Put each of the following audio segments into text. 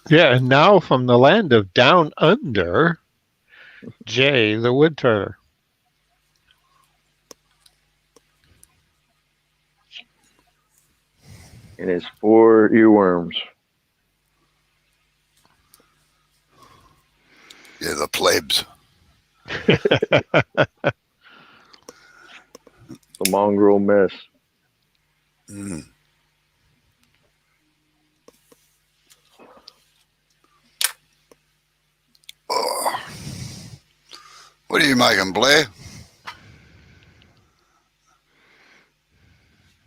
Yeah, and now from the land of down under, Jay the woodturner. And it's 4 earworms. Yeah, the plebs. The mongrel mess. Mm. Oh. What are you making, Blair?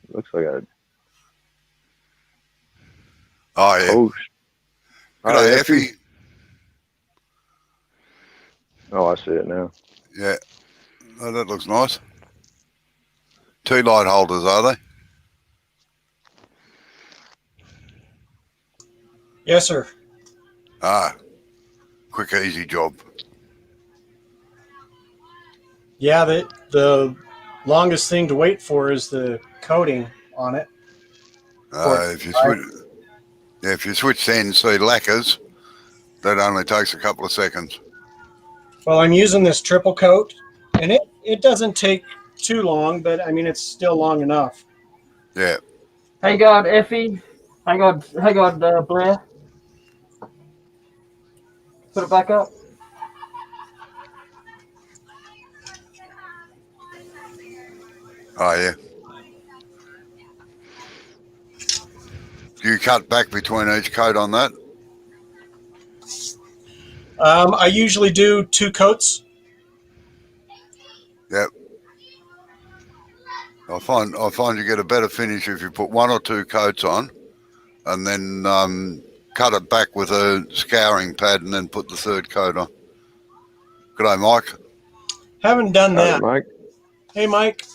Looks like a Oh, yeah. toast. Hi, G'day, Effie. Effie. Oh, I see it now. Yeah. Oh, that looks nice. 2 light holders, are they? Yes, sir. Ah, quick, easy job. Yeah, the longest thing to wait for is the coating on it. For it If you switch, yeah, if you switch to NC lacquers, that only takes a couple of seconds. Well, I'm using this triple coat, and it doesn't take too long, but I mean it's still long enough. Yeah. Hang on, Effie. Hang on, Blair. Put it back up. Oh, yeah. Do you cut back between each coat on that? I usually do 2 coats. Yep. I find you get a better finish if you put 1 or 2 coats on, and then cut it back with a scouring pad, and then put the 3rd coat on. G'day, Mike. Haven't done Howdy, that. Mike. Hey, Mike.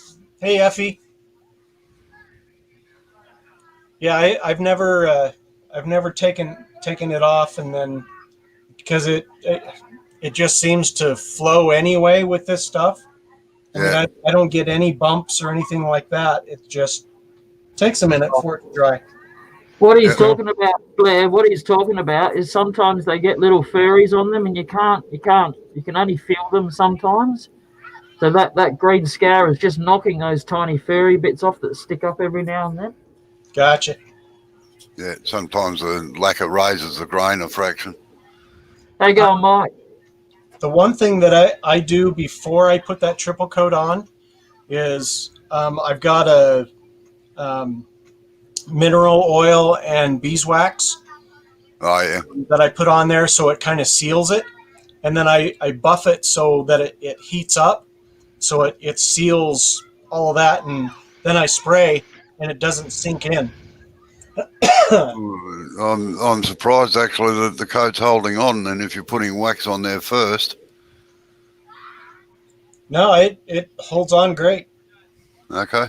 Hey, Effie. Yeah, I've never taken it off, and then because it just seems to flow anyway with this stuff. I mean, Yeah. I don't get any bumps or anything like that. It just takes a minute for it to dry. What he's Yeah. talking about, Blair, what he's talking about is sometimes they get little furries on them and you can only feel them sometimes. So that green scour is just knocking those tiny furry bits off that stick up every now and then. Gotcha. Yeah. Sometimes the lacquer raises the grain a fraction. How you going, Mike? The one thing that I do before I put that triple coat on is I've got a mineral oil and beeswax Oh, yeah. that I put on there so it kind of seals it. And then I buff it so that it heats up so it seals all of that. And then I spray and it doesn't sink in. I'm surprised actually that the coat's holding on, and if you're putting wax on there first. No, it holds on great. Okay.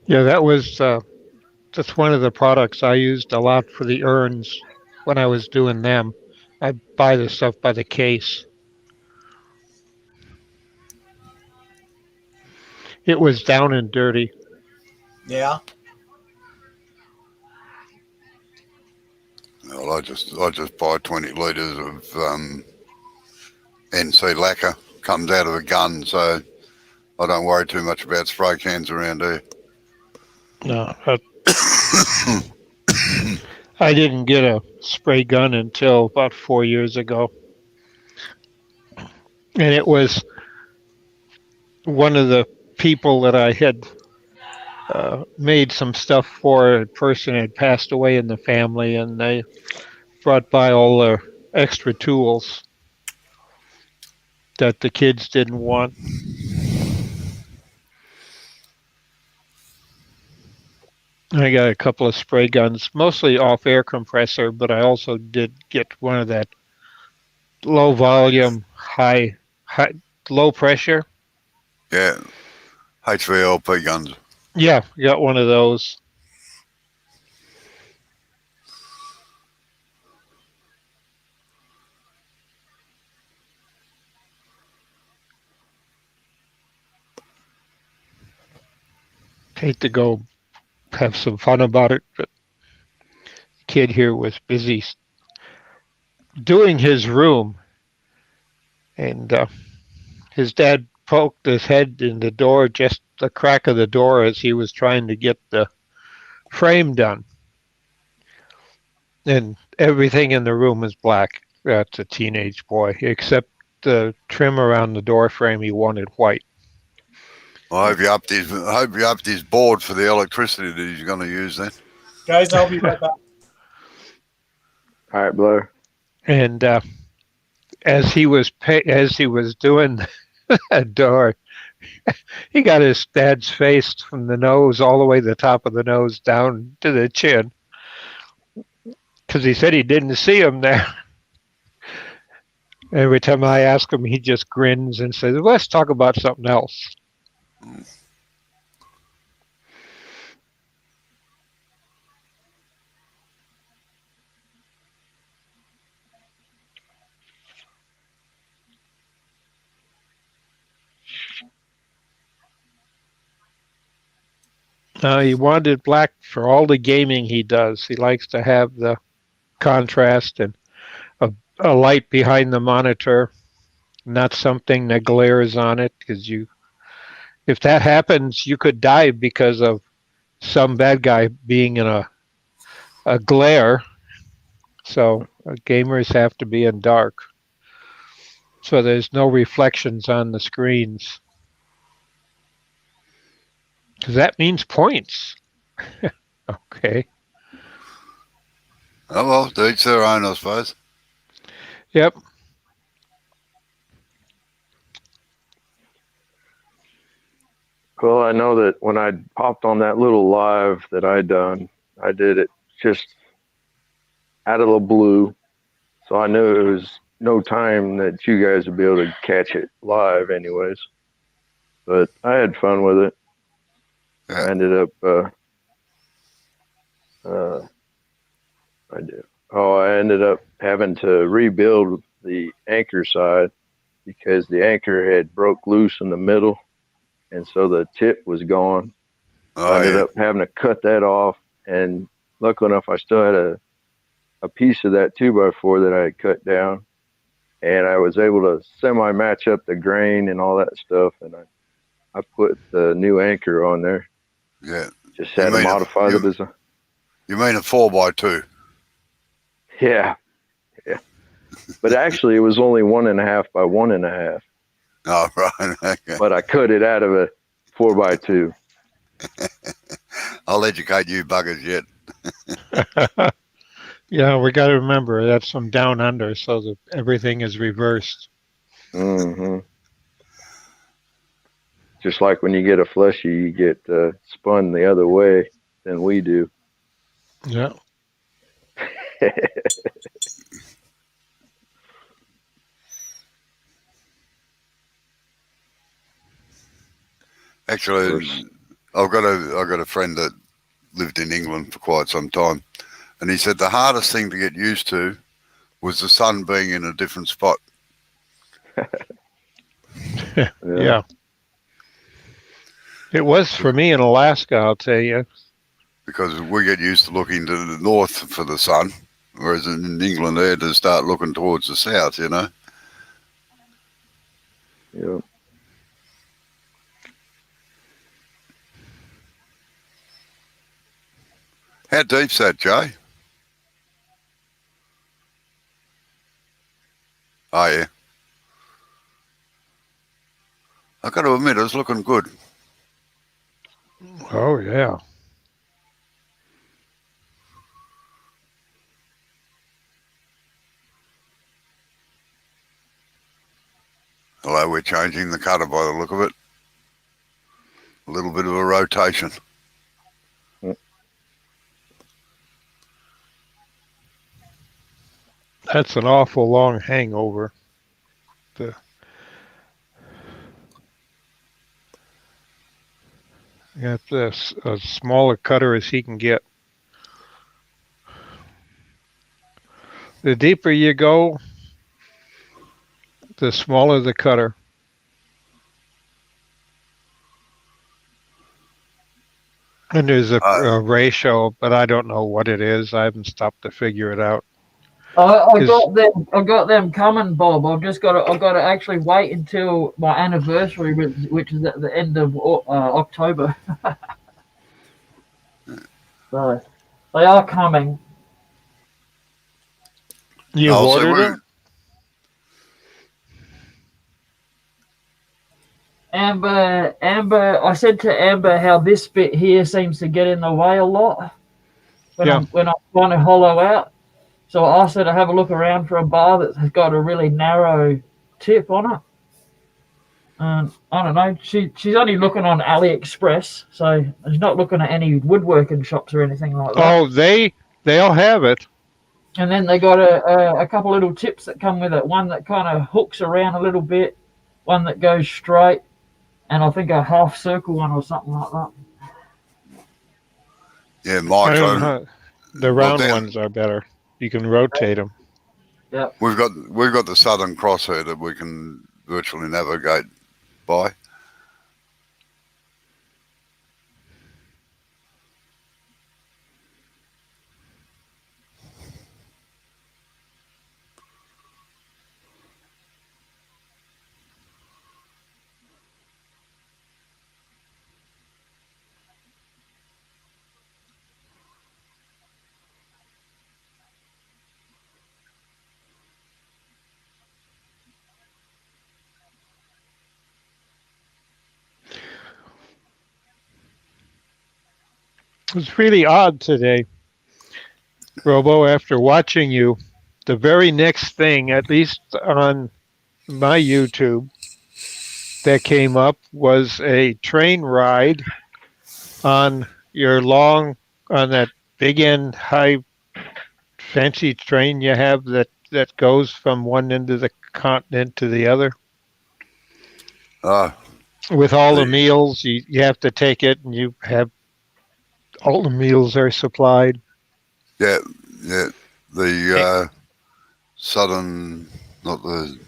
Yeah, that was just one of the products I used a lot for the urns when I was doing them. I buy the stuff by the case. It was down and dirty. Yeah. Well, I just buy 20 litres of NC lacquer. Comes out of a gun, so I don't worry too much about spray cans around here. No, I didn't get a spray gun until about 4 years ago. And it was one of the people that I had made some stuff for. A person had passed away in the family, and they brought by all their extra tools that the kids didn't want. I got a couple of spray guns, mostly off air compressor, but I also did get one of that low volume, high low pressure. Yeah, HVLP guns. Yeah, got one of those. hate to go have some fun about it, but the kid here was busy doing his room, and his dad poked his head in the door, just the crack of the door, as he was trying to get the frame done. And everything in the room is black. That's a teenage boy, except the trim around the door frame he wanted white. I hope you upped his board for the electricity that he's going to use then. Guys, I'll be right back. All right, Blair. And as he was doing a door, he got his dad's face from the nose all the way to the top of the nose down to the chin, because he said he didn't see him there. Every time I ask him, he just grins and says, "Let's talk about something else." He wanted black for all the gaming he does. He likes to have the contrast and a light behind the monitor, not something that glares on it, because if that happens, you could die because of some bad guy being in a glare. So gamers have to be in dark, so there's no reflections on the screens, because that means points. Okay. Oh, well, to each their own, I suppose. Yep. Well, I know that when I popped on that little live that I done, I did it just out of the blue. So I knew it was no time that you guys would be able to catch it live anyways. But I had fun with it. Yeah. I ended up I ended up having to rebuild the anchor side because the anchor had broke loose in the middle, and so the tip was gone. I ended up having to cut that off, and luckily enough, I still had a piece of that 2x4 that I had cut down, and I was able to semi match up the grain and all that stuff, and I put the new anchor on there. Yeah. Just had to modify the design. You mean a 4x2? Yeah. But actually, it was only 1.5 by 1.5. Oh, right. Okay. But I cut it out of a 4x2. I'll educate you buggers yet. Yeah, we got to remember that's from down under, so that everything is reversed. Mm-hmm. Just like when you get a fleshy, you get spun the other way than we do. Yeah. Actually, I've got a friend that lived in England for quite some time, and he said the hardest thing to get used to was the sun being in a different spot. Yeah. It was for me in Alaska, I'll tell you. Because we get used to looking to the north for the sun, whereas in England they had to start looking towards the south, you know. Yeah. How deep's that, Jay? Oh, yeah. I've got to admit, it's looking good. Oh, yeah. Although we're changing the cutter by the look of it. A little bit of a rotation. That's an awful long hangover. Got this as small a cutter as he can get. The deeper you go, the smaller the cutter. And there's Uh, a ratio, but I don't know what it is. I haven't stopped to figure it out. I Because got them. I got them coming, Bob. I've got to actually wait until my anniversary, which is at the end of October. So they are coming. you've no, see, ordered them? Amber. I said to Amber how this bit here seems to get in the way a lot Yeah. when I'm trying to hollow out. So I asked her to have a look around for a bar that has got a really narrow tip on it. And I don't know. She's only looking on AliExpress, so she's not looking at any woodworking shops or anything like that. Oh, they'll have it. And then they got a couple little tips that come with it. One that kind of hooks around a little bit, one that goes straight, and I think a half circle one or something like that. yeah, I Mike's don't know. on. The Well, round then ones are better. You can rotate them. Yeah. we've got the Southern Cross here that we can virtually navigate by. It's really odd today, Robo. After watching you, the very next thing, at least on my YouTube, that came up was a train ride on your long on that big end high fancy train you have that goes from one end of the continent to the other Uh, with all the the meals. You have to take it and you have all the meals are supplied. yeah, yeah, the Eh, Southern, not the.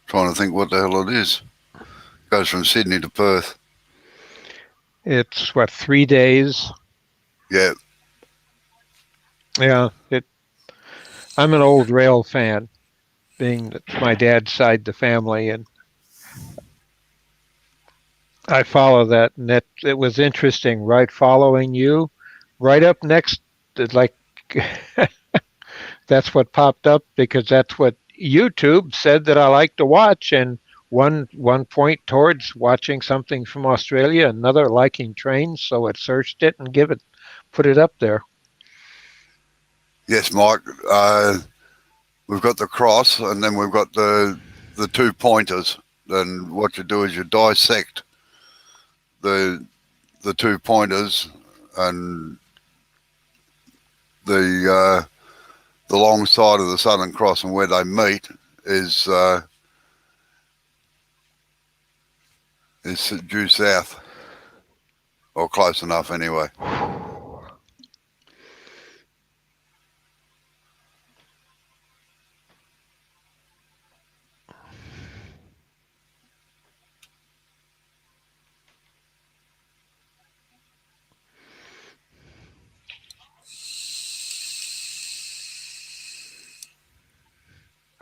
Trying to think what the hell it is. Goes from Sydney to Perth. it's what, 3 days. Yeah, Yeah, I'm an old rail fan, being that my dad's side the family, and I follow that, and that it was interesting, right? Following you, right up next, like that's what popped up because that's what YouTube said that I like to watch, and one point towards watching something from Australia, another liking trains, so it searched it and put it up there. yes, Mike. We've got the cross, and then we've got the 2 pointers. And what you do is you dissect the 2 pointers, and the long side of the Southern Cross and where they meet is due south, or close enough anyway.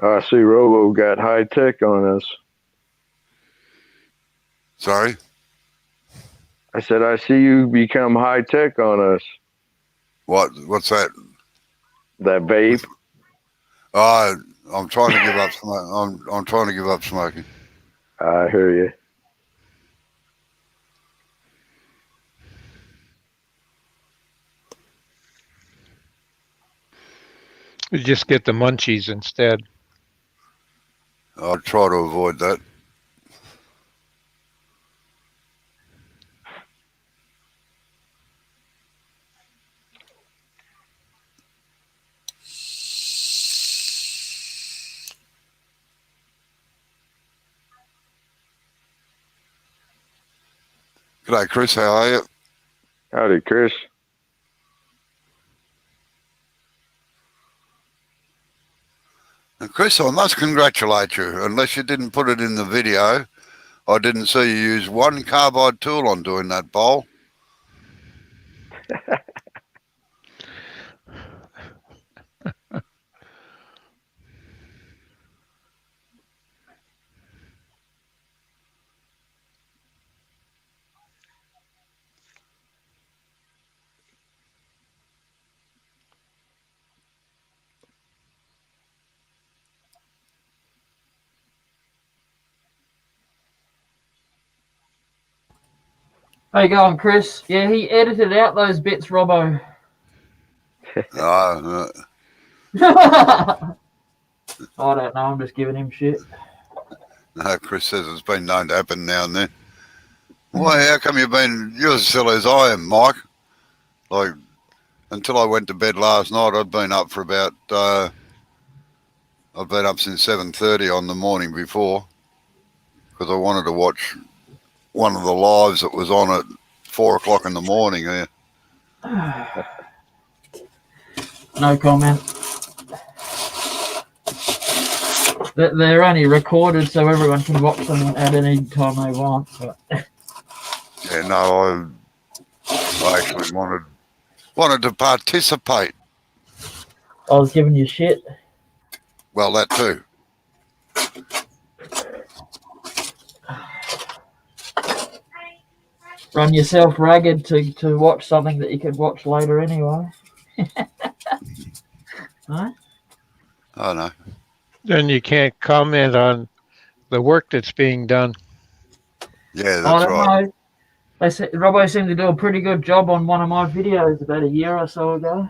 I see Robo got high tech on us. Sorry? I said, I see you become high tech on us. What's that? That vape. I'm trying to give up. I'm trying to give up smoking. I hear you. You just get the munchies instead. I'll try to avoid that. G'day, Chris. How are you? Howdy, Chris. And Chris, I must congratulate you. Unless you didn't put it in the video, I didn't see you use one carbide tool on doing that bowl. How you going, Chris? Yeah, he edited out those bits, Robbo. Uh, I don't know. I'm just giving him shit. no, Chris says it's been known to happen now and then. Why? How come you're as silly as I am, Mike? Like, until I went to bed last night, I'd been up for about. I've been up since 7:30 on the morning before because I wanted to watch one of the lives that was on at 4 o'clock in the morning. Yeah. No comment. They're only recorded so everyone can watch them at any time they want. But. Yeah, no, I actually wanted to participate. I was giving you shit. Well, that too. Run yourself ragged to watch something that you could watch later anyway. Right? I know. Then you can't comment on the work that's being done. Yeah, I that's don't right. know. Robbo seemed to do a pretty good job on one of my videos about a year or so ago.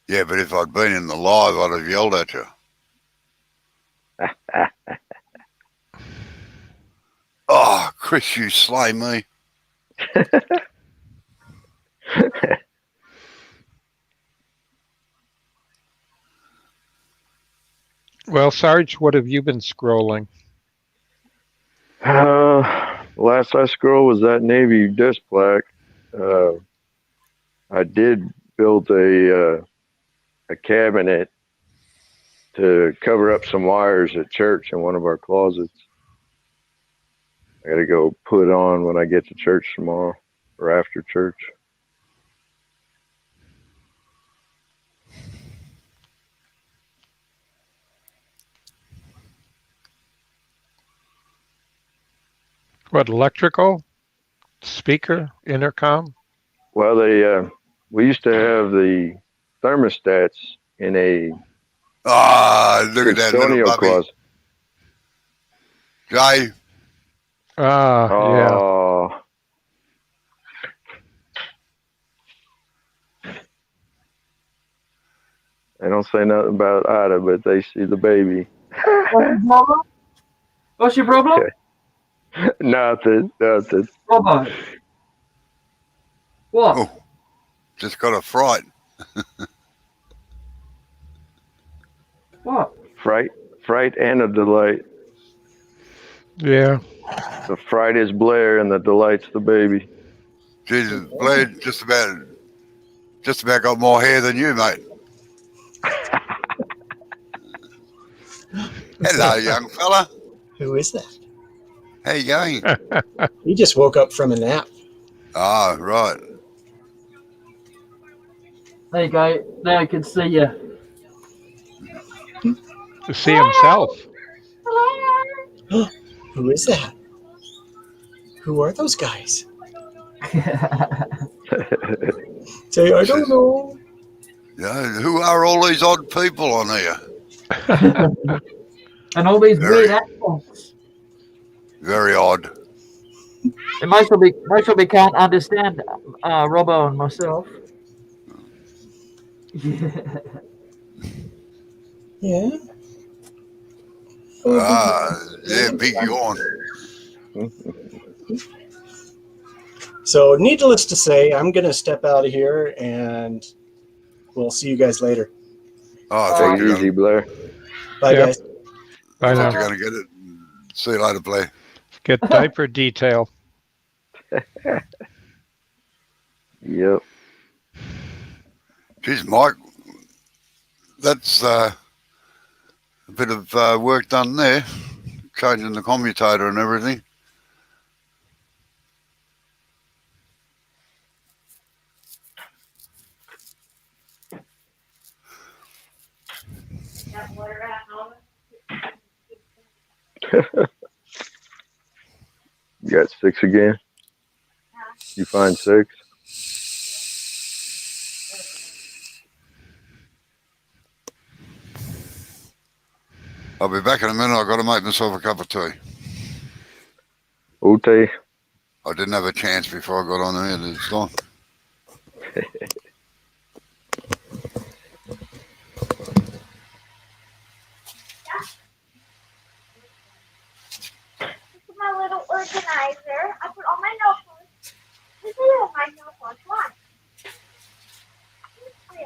Yeah, but if I'd been in the live, I'd have yelled at you. Oh, Chris, you slay me. Well, Sarge, what have you been scrolling? Last I scrolled was that Navy disc plaque. I did build a cabinet to cover up some wires at church in one of our closets. I got to go put on when I get to church tomorrow or after church. What, electrical? Speaker? Intercom? Well, we used to have the thermostats in a Ah, look at that little custodial puppy. closet. Jay, Ah, yeah. Oh, they don't say nothing about Ida, but they see the baby. What's your problem? Nothing. Robbo. What? Oh. Just got a fright. What? Fright and a delight. Yeah. The fright is Blair and the delight's the baby. Jesus, Blair just about got more hair than you, mate. Hello, young fella. Who is that? How you going? He just woke up from a nap. Ah, right. There you go. Now I can see you. To see himself. Who is that? Who are those guys? Say, I don't know. Yeah, who are all these odd people on here? And all these Very- weird accents. Very odd. And most of me can't understand Robbo and myself. Yeah. Yeah, big yawn. So, needless to say, I'm going to step out of here and we'll see you guys later. Oh, I thought Take you it were easy, Blair. Bye, Yep. guys. I know. going to get it. See you later, Blair. Get diaper detail. Yep. Geez, Mike, that's a bit of work done there, changing the commutator and everything. You got six again. You find six. I'll be back in a minute. I've got to make myself a cup of tea. Ute. I didn't have a chance before I got on here this time. My little organizer. I put all my notebooks. This is all my notebooks. One. Oh, yeah.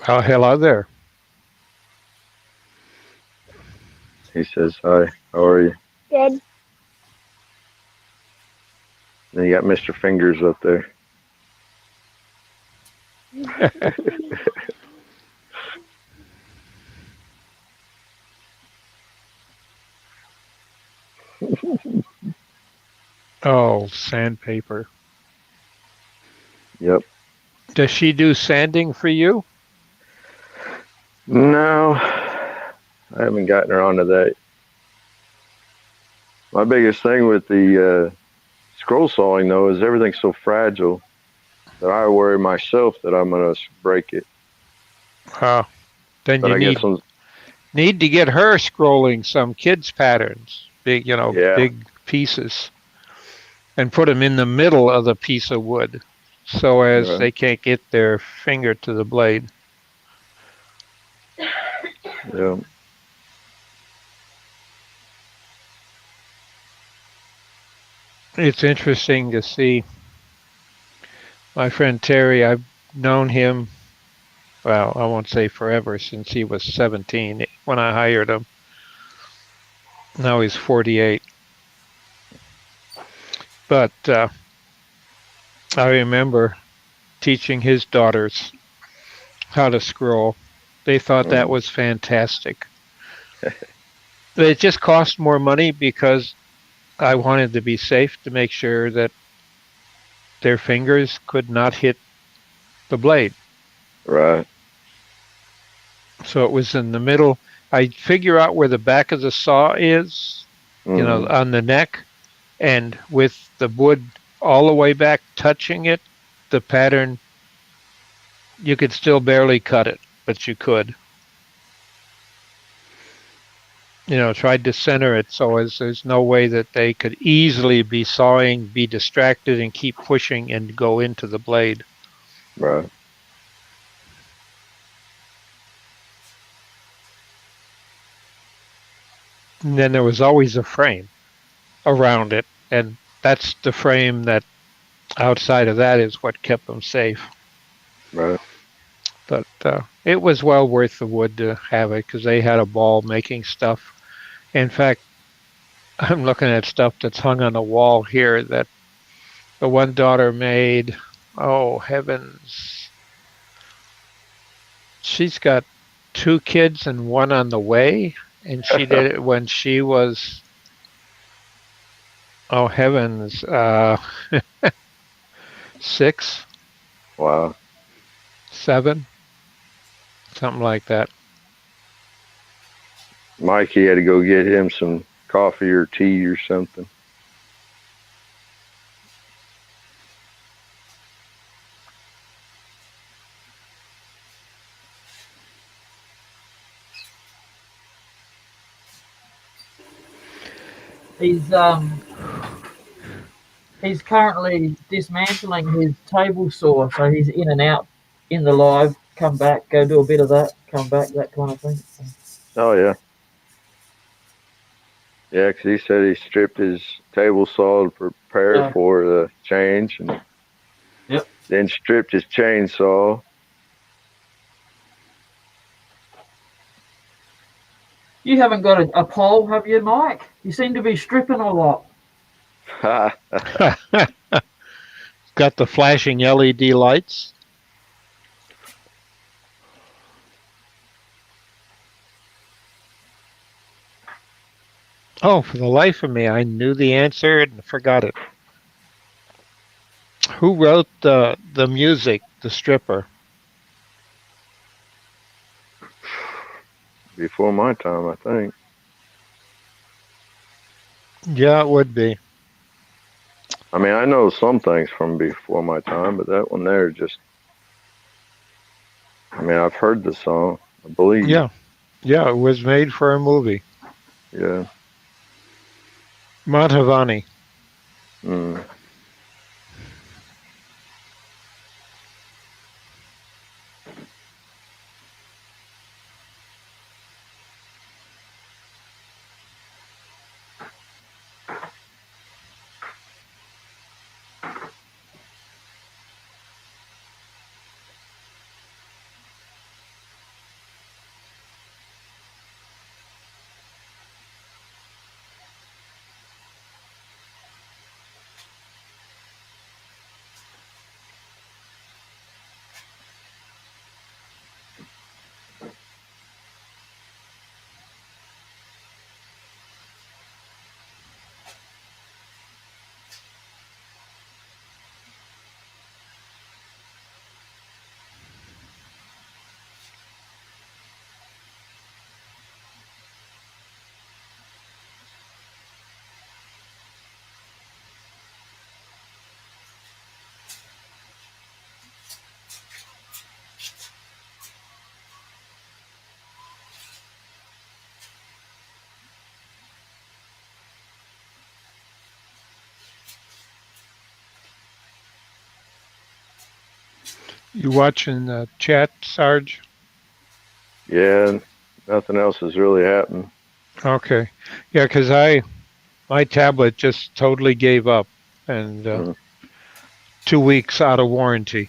Well, hello there. He says hi. How are you? Good. Then you got Mr. Fingers up there. Oh, sandpaper. Yep. Does she do sanding for you? No, I haven't gotten her onto that. My biggest thing with the scroll sawing though is everything's so fragile that I worry myself that I'm gonna break it. Uh, then But you I guess need to get her scrolling some kids patterns, big, yeah, big pieces, and put them in the middle of the piece of wood, so as right, they can't get their finger to the blade. yeah, It's interesting to see my friend Terry. I've known him, well, I won't say forever, since he was 17 when I hired him. Now he's 48. But I remember teaching his daughters how to scroll. They thought that mm, was fantastic. It just cost more money because I wanted to be safe to make sure that their fingers could not hit the blade. right, So it was in the middle. I figure out where the back of the saw is, mm, on the neck, and with the wood all the way back touching it, the pattern, you could still barely cut it, but you could. Tried to center it so as there's no way that they could easily be sawing, be distracted, and keep pushing and go into the blade. right, And then there was always a frame around it, and that's the frame that outside of that is what kept them safe. right. But it was well worth the wood to have it because they had a ball making stuff. In fact, I'm looking at stuff that's hung on the wall here that the one daughter made. Oh, heavens. She's got two kids and one on the way. And she did it when she was, oh, heavens, 6, Wow. 7, something like that. Mikey had to go get him some coffee or tea or something. He's um he's currently dismantling his table saw, so he's in and out in the live. Come back, go do a bit of that. Come back, that kind of thing. So, Oh yeah, yeah. 'Cause he said he stripped his table saw to prepare yeah. for the change, and Yep. then stripped his chainsaw. You haven't got a pole, have you, Mike? You seem to be stripping a lot. Got the flashing LED lights. Oh, for the life of me, I knew the answer and forgot it. Who wrote the music, The Stripper? Before my time, I think. Yeah, it would be. I mean, I know some things from before my time, but that one there just. I mean, I've heard the song. I believe. Yeah, yeah, it was made for a movie. Yeah. Madhavani. Mm. You watching the chat, Sarge? Yeah. Nothing else has really happened. Okay. Yeah, because my tablet just totally gave up, and Mm. 2 weeks out of warranty.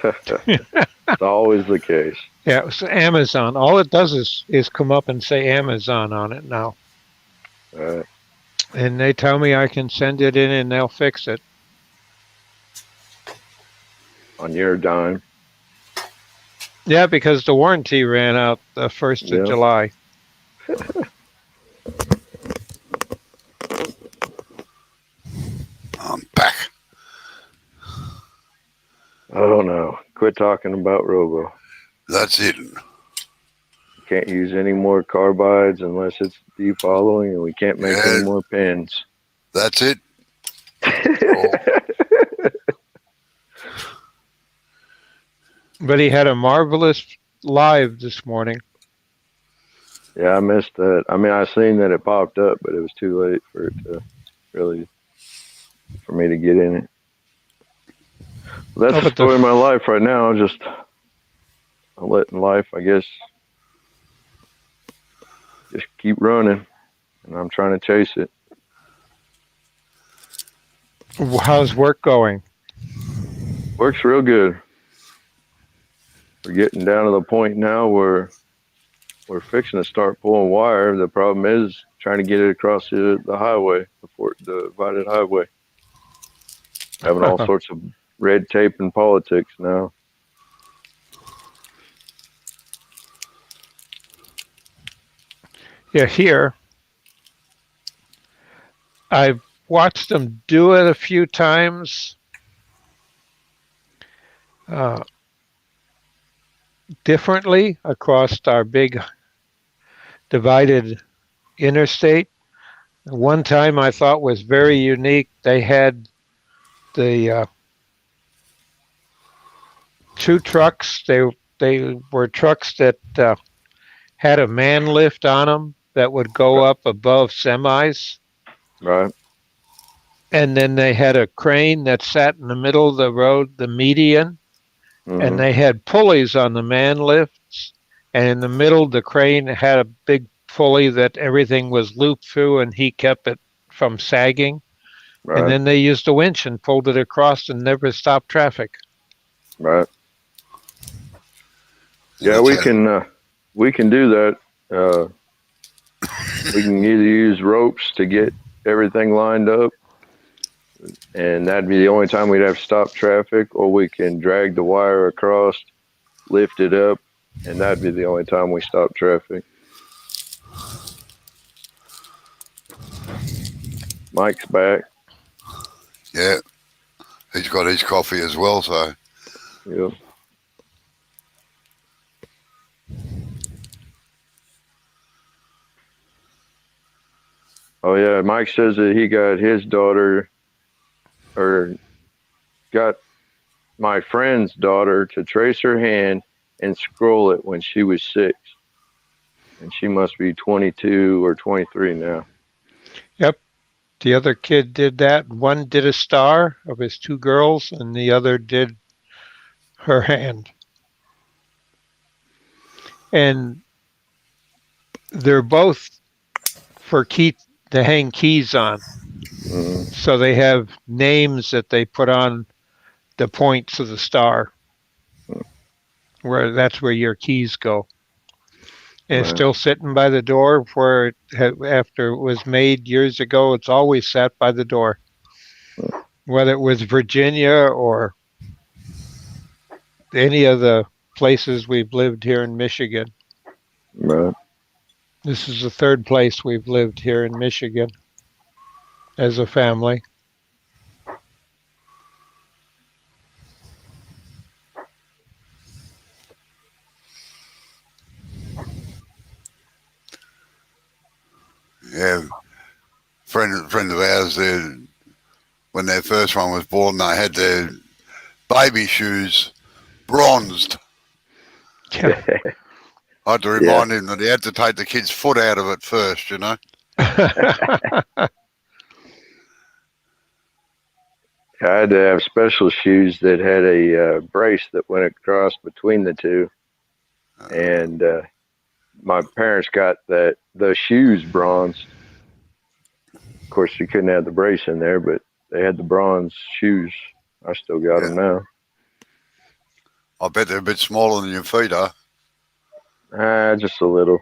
It's always the case. Yeah, it's Amazon. All it does is come up and say Amazon on it now, Right. and they tell me I can send it in and they'll fix it. On your dime. Yeah, because the warranty ran out the 1st of Yeah. July. I'm back. Oh no. Quit talking about Robo. That's it. Can't use any more carbides unless it's defollowing, and we can't make Yeah. any more pins. That's it. But he had a marvelous live this morning. Yeah, I missed that. I mean, I seen that it popped up, but it was too late for it to really, for me to get in it. Well, that's the story of my life right now. Just I'm letting life, I guess, just keep running, and I'm trying to chase it. How's work going? Works real good. We're getting down to the point now where we're fixing to start pulling wire. The problem is trying to get it across the highway, the divided highway. Having all sorts of red tape and politics now. Yeah, here I've watched them do it a few times. Differently across our big divided interstate. One time I thought was very unique. They had the two trucks. They were trucks that had a man lift on them that would go up above semis. Right. And then they had a crane that sat in the middle of the road, the median, and Hmm. they had pulleys on the man lifts. And in the middle, the crane had a big pulley that everything was looped through, and he kept it from sagging. And Right. then they used a winch and pulled it across and never stopped traffic. Right. And Yeah, that's how. we can do that. Uh, we can either use ropes to get everything lined up, and that'd be the only time we'd have to stop traffic, or we can drag the wire across, lift it up, and that'd be the only time we stop traffic. Mike's back. Yeah, he's got his coffee as well. So Yep. Oh yeah, Mike says that he got his daughter, or got my friend's daughter, to trace her hand and scroll it when she was 6, and she must be 22 or 23 now. Yep. The other kid did that. One did a star of his two girls, and the other did her hand. And they're both for key to hang keys on. Hmm. So they have names that they put on the points of the star, where that's where your keys go. And it's Right. still sitting by the door where after it was made years ago. It's always sat by the door, whether it was Virginia or any of the places we've lived here in Michigan. Right. This is the third place we've lived here in Michigan as a family. yeah, friend of ours, when their first one was born, they had their baby shoes bronzed. Yeah. I had to Yeah. remind him that he had to take the kid's foot out of it first. I had to have special shoes that had a brace that went across between the two, and my parents got the shoes bronzed. Of course, you couldn't have the brace in there, but they had the bronze shoes. I still got Yeah, them now. I bet they're a bit smaller than your feet are. Just a little.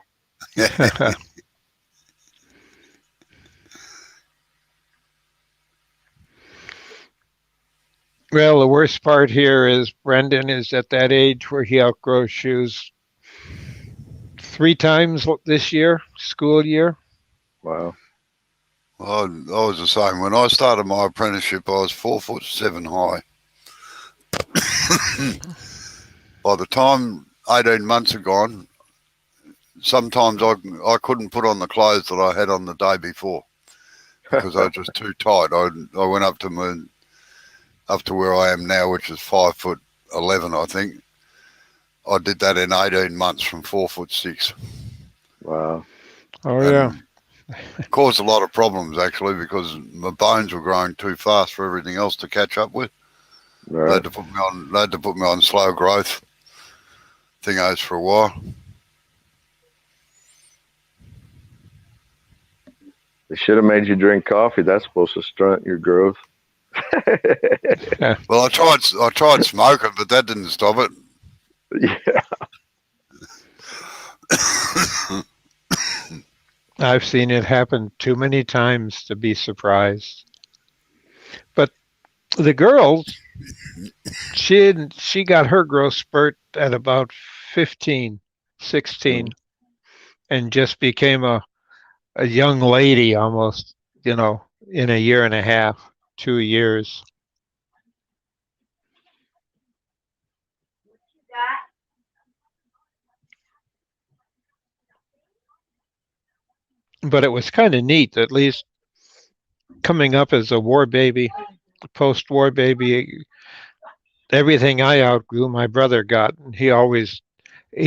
Well, the worst part here is Brendan is at that age where he outgrows shoes 3 times this year, school year. Wow. I was the same. When I started my apprenticeship, I was 4'7" high. By the time 18 months had gone, sometimes I couldn't put on the clothes that I had on the day before because I was just too tight. I went up to where I am now, which is 5'11", I think. I did that in 18 months from 4'6". Wow. Oh yeah. And caused a lot of problems actually because my bones were growing too fast for everything else to catch up with. They Right. had to put me on slow growth thingos for a while. They should have made you drink coffee. That's supposed to stunt your growth. Well, I tried smoking, but that didn't stop it. Yeah. I've seen it happen too many times to be surprised. But the girls, she got her growth spurt at about 15, 16, and just became a young lady almost, in a year and a half, 2 years. But it was kind of neat, at least coming up as a war baby, post-war baby. Everything I outgrew, my brother got. And he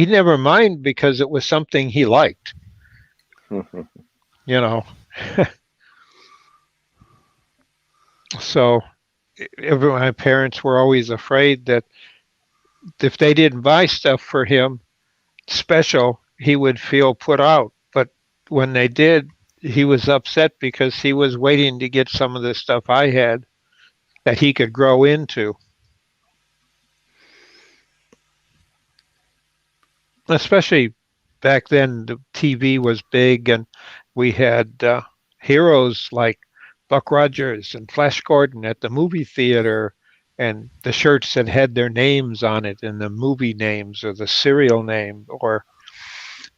never minded because it was something he liked, you know. So my parents were always afraid that if they didn't buy stuff for him special, he would feel put out. But when they did, he was upset because he was waiting to get some of the stuff I had that he could grow into. Especially back then, the TV was big and we had heroes like Buck Rogers and Flash Gordon at the movie theater, and the shirts that had their names on it and the movie names or the serial name, or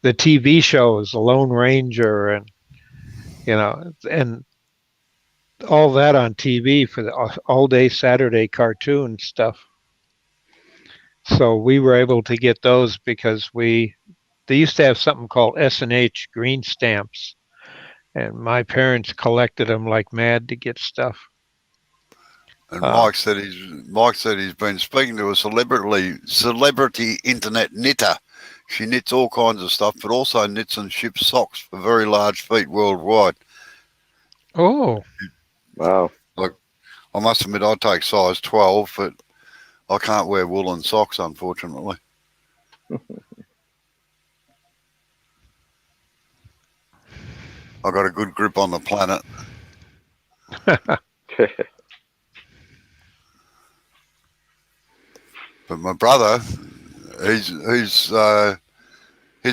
the TV shows, The Lone Ranger, and and all that on TV for the all day Saturday cartoon stuff. So we were able to get those because they used to have something called S&H green stamps, and my parents collected them like mad to get stuff. And Mike said he's been speaking to a celebrity internet knitter. She knits all kinds of stuff, but also knits and ships socks for very large feet worldwide. Oh, Wow. Like, I must admit, I take size 12, but I can't wear woolen socks, unfortunately. I got a good grip on the planet. But my brother, his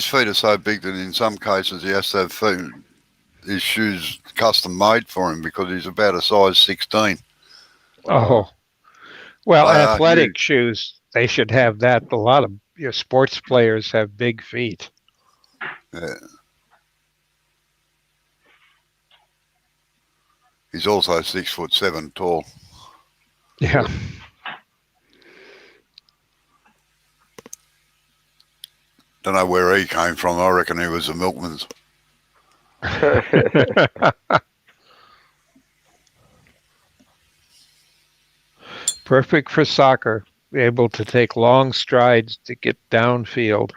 feet are so big that in some cases he has to have his shoes custom made for him because he's about a size 16. oh. Well, They are athletic huge. shoes, they should have that. A lot of your sports players have big feet. Yeah. He's also 6'7" tall. Yeah. Don't know where he came from. I reckon he was a milkman's. Perfect for soccer, able to take long strides to get downfield.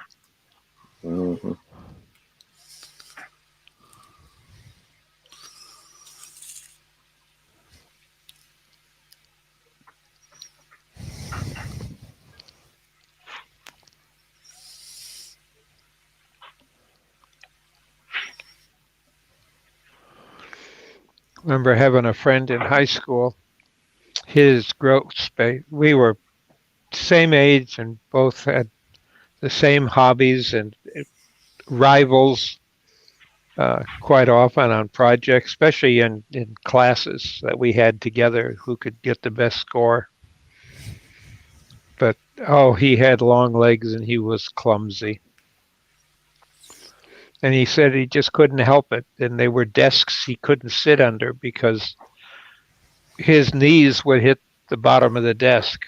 Mm-hmm. Remember having a friend in high school. His growth space, we were same age and both had the same hobbies and rivals quite often on projects, especially in classes that we had together who could get the best score. But he had long legs and he was clumsy. And he said he just couldn't help it. And they were desks he couldn't sit under because his knees would hit the bottom of the desk.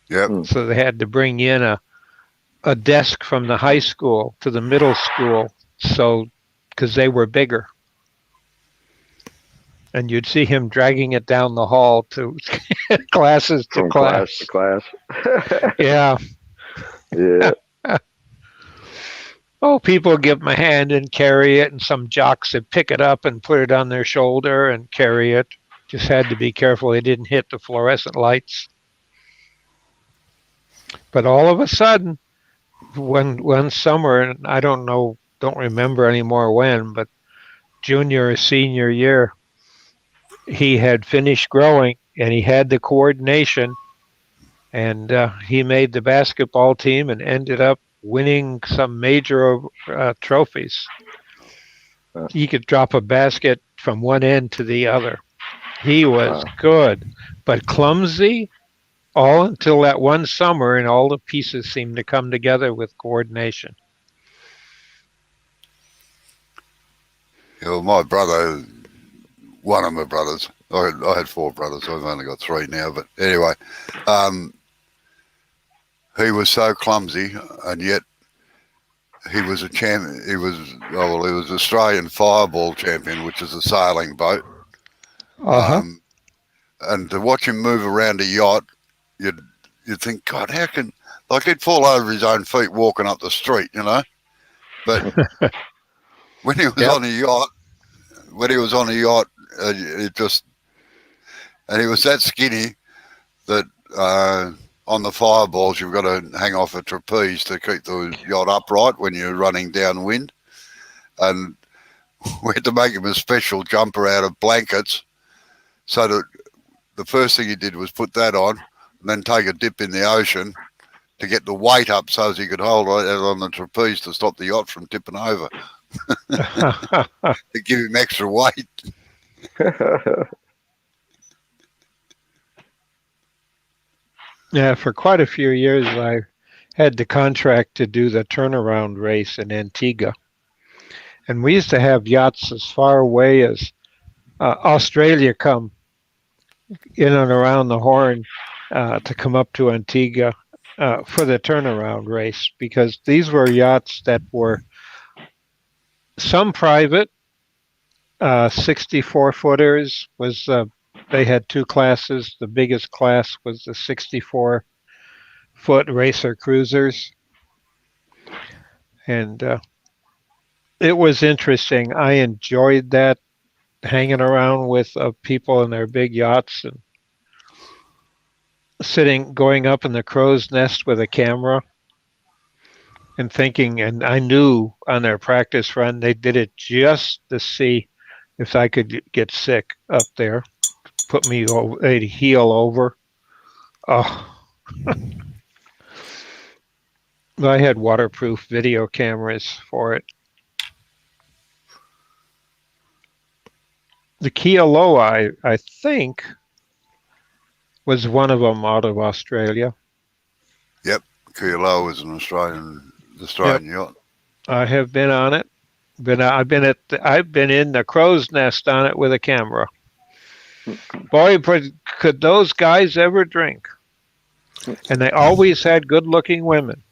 Yep. So they had to bring in a desk from the high school to the middle school, because they were bigger. And you'd see him dragging it down the hall to classes to From class. to class. Yeah. Yeah. People give him a hand and carry it, and some jocks would pick it up and put it on their shoulder and carry it. Just had to be careful they didn't hit the fluorescent lights. But all of a sudden, one summer, and I don't remember anymore when, but junior or senior year, he had finished growing and he had the coordination, and he made the basketball team and ended up winning some major trophies. He could drop a basket from one end to the other. He was good, but clumsy all until that one summer, and all the pieces seemed to come together with coordination. Yeah, well, my brother, one of my brothers, I had four brothers. I've only got three now, but anyway, he was so clumsy, and yet he was a champion. He was Australian Fireball champion, which is a sailing boat. And to watch him move around a yacht, you'd think, God, how can, like, he'd fall over his own feet walking up the street, you know. But when he was on a yacht, it just, and he was that skinny that on the fireballs you've got to hang off a trapeze to keep the yacht upright when you're running downwind. And we had to make him a special jumper out of blankets, so that the first thing he did was put that on and then take a dip in the ocean to get the weight up so as he could hold it on the trapeze to stop the yacht from tipping over, to give him extra weight. Yeah, for quite a few years, I had the contract to do the turnaround race in Antigua. And we used to have yachts as far away as Australia come in and around the Horn to come up to Antigua for the turnaround race, because these were yachts that were some private, 64 footers was they had two classes. The biggest class was the 64-foot racer cruisers, and it was interesting. I enjoyed that, hanging around with people in their big yachts and sitting, going up in the crow's nest with a camera and thinking. And I knew on their practice run they did it just to see if I could get sick up there. Put me over, they'd heel over. Oh, I had waterproof video cameras for it. The Kia Loa, I think, was one of them out of Australia. Yep, Kuala was an Australian yacht. I have been on it. I've been in the crow's nest on it with a camera. Boy, could those guys ever drink? And they always had good-looking women.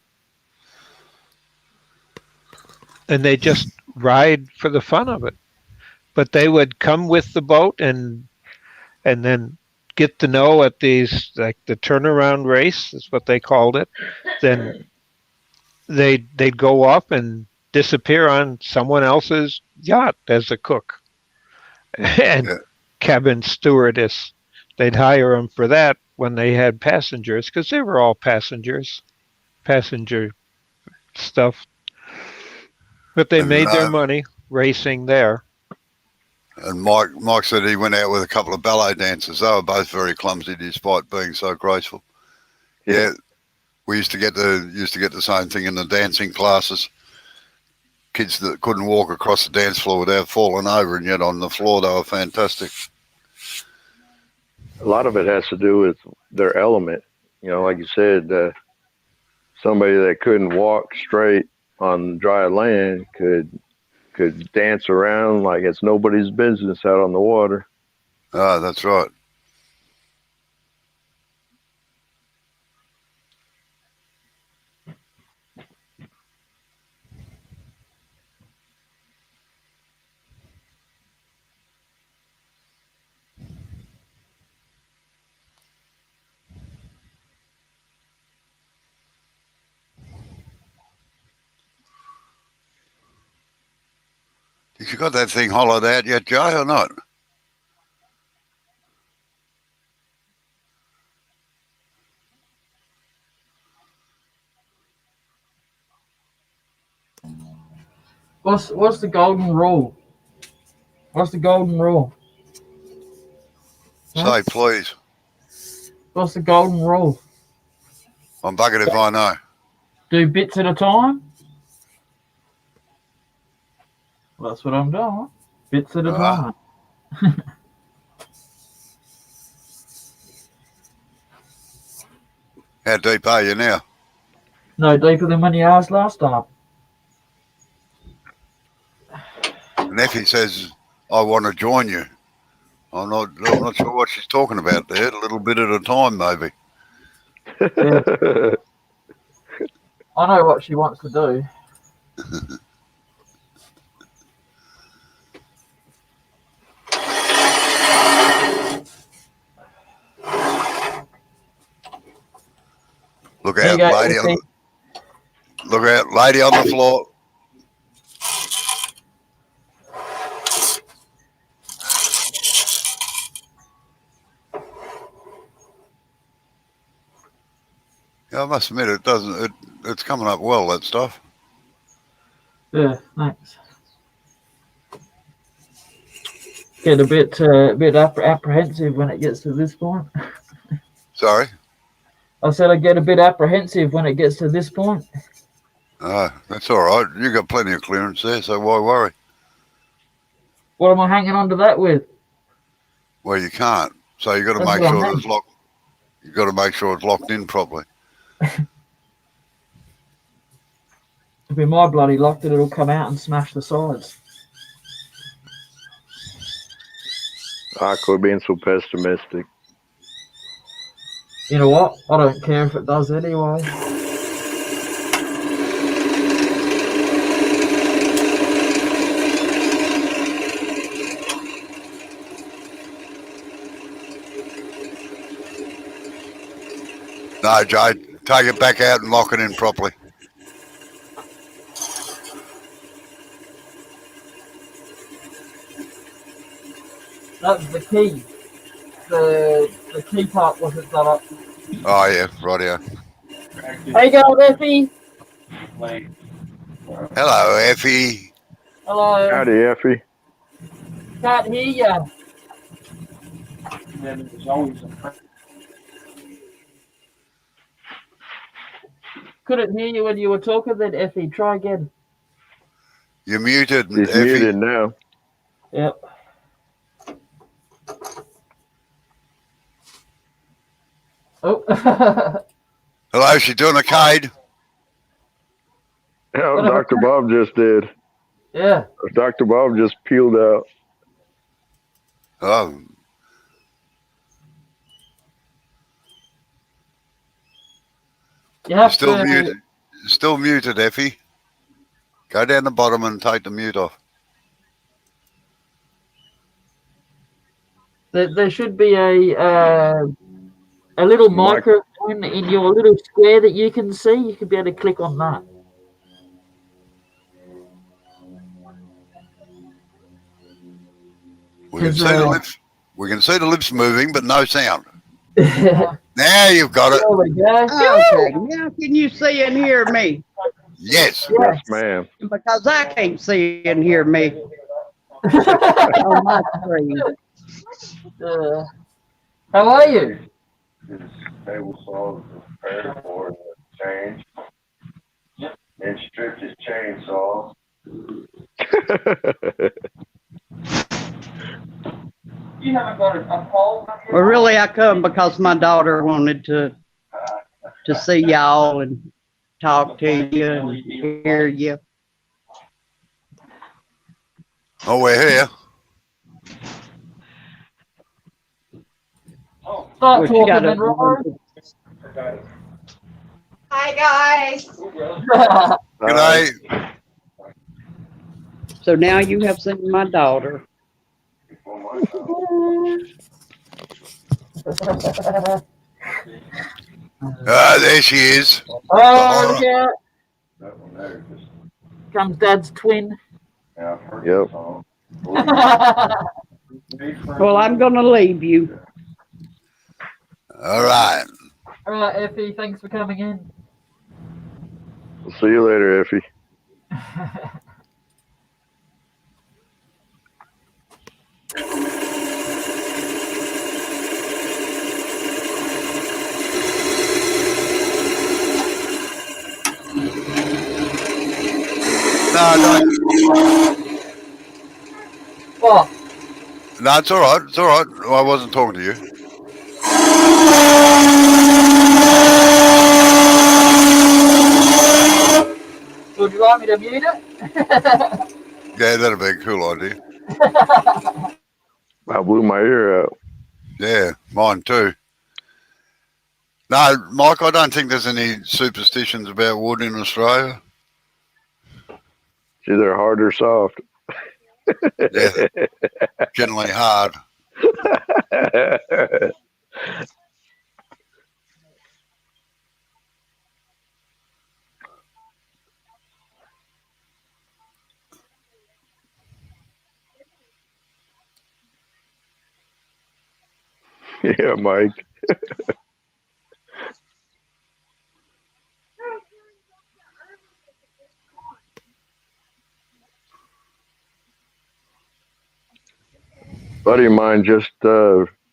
And they just ride for the fun of it. But they would come with the boat and then get to know at these, like the turnaround race is what they called it. Then they'd go up and disappear on someone else's yacht as a cook and cabin stewardess. They'd hire them for that when they had passengers, because they were all passenger stuff. But they made their money racing there. And Mike said he went out with a couple of ballet dancers. They were both very clumsy despite being so graceful. Yeah, we used to get the same thing in the dancing classes. Kids that couldn't walk across the dance floor without falling over, and yet on the floor they were fantastic. A lot of it has to do with their element. You know, like you said, somebody that couldn't walk straight on dry land could dance around like it's nobody's business out on the water. Ah, that's right. You got that thing hollowed out yet, Jay, or not? What's the golden rule? What's the golden rule? Say, please. What's the golden rule? I'm bugging if I know. Do bits at a time? Well, that's what I'm doing. Bits at a time. How deep are you now? No deeper than when you asked last time. And Effie says, I want to join you. I'm not sure what she's talking about there. A little bit at a time, maybe. Yeah. I know what she wants to do. Look out, lady on the floor. Yeah, I must admit it doesn't. It's coming up well, that stuff. Yeah, thanks. Get a bit apprehensive when it gets to this point. Sorry. I said I get a bit apprehensive when it gets to this point. That's all right. You got plenty of clearance there, so why worry? What am I hanging on to that with? Well, you can't. So you got to That's make what I sure that meant. it's locked. You got to make sure it's locked in properly. If in my bloody locked it, it'll come out and smash the sides. I quit being so pessimistic. You know what? I don't care if it does anyway. No, Jay, take it back out and lock it in properly. That's the key. The key part wasn't done up. Oh yeah, right here. How you going, Effie? Hello, Effie. Hello. Howdy, Effie. Can't hear ya. Couldn't hear you when you were talking then, Effie. Try again. You're muted, She's Effie. muted now. Yep. Oh. Hello, she doing a cade? Oh, Dr. Bob just did. Yeah. Dr. Bob just peeled out. Oh, You have still to. muted. Still muted, Effie. Go down the bottom and take the mute off. There should be a little microphone in your little square that you can see. You could be able to click on that. We can see the lips. We can see the lips moving, but no sound. Now you've got it. There we go. Okay, now can you see and hear me? Yes. Yes, ma'am. Because I can't see and hear me on my screen. How are you? His table saw was prepared for the change. Then stripped his chainsaw. You haven't got a pole? Well, really, I come because my daughter wanted to see y'all and talk to you and hear you. Oh, we're here. Start Well, she talking got then, Rory. Hi, guys. Good day. So now you have seen my daughter. There she is. Oh, look out. Comes Dad's twin. Yep. Well, I'm going to leave you. All right. All right, Effie, thanks for coming in. See you later, Effie. No, don't. What? No, it's all right. It's all right. I wasn't talking to you. Would you like me to mute it? Yeah, that'd be a cool idea. I blew my ear out. Yeah, mine too. No, Mike, I don't think there's any superstitions about wood in Australia. It's either hard or soft. Yeah, generally hard. Yeah, Mike. buddy of mine just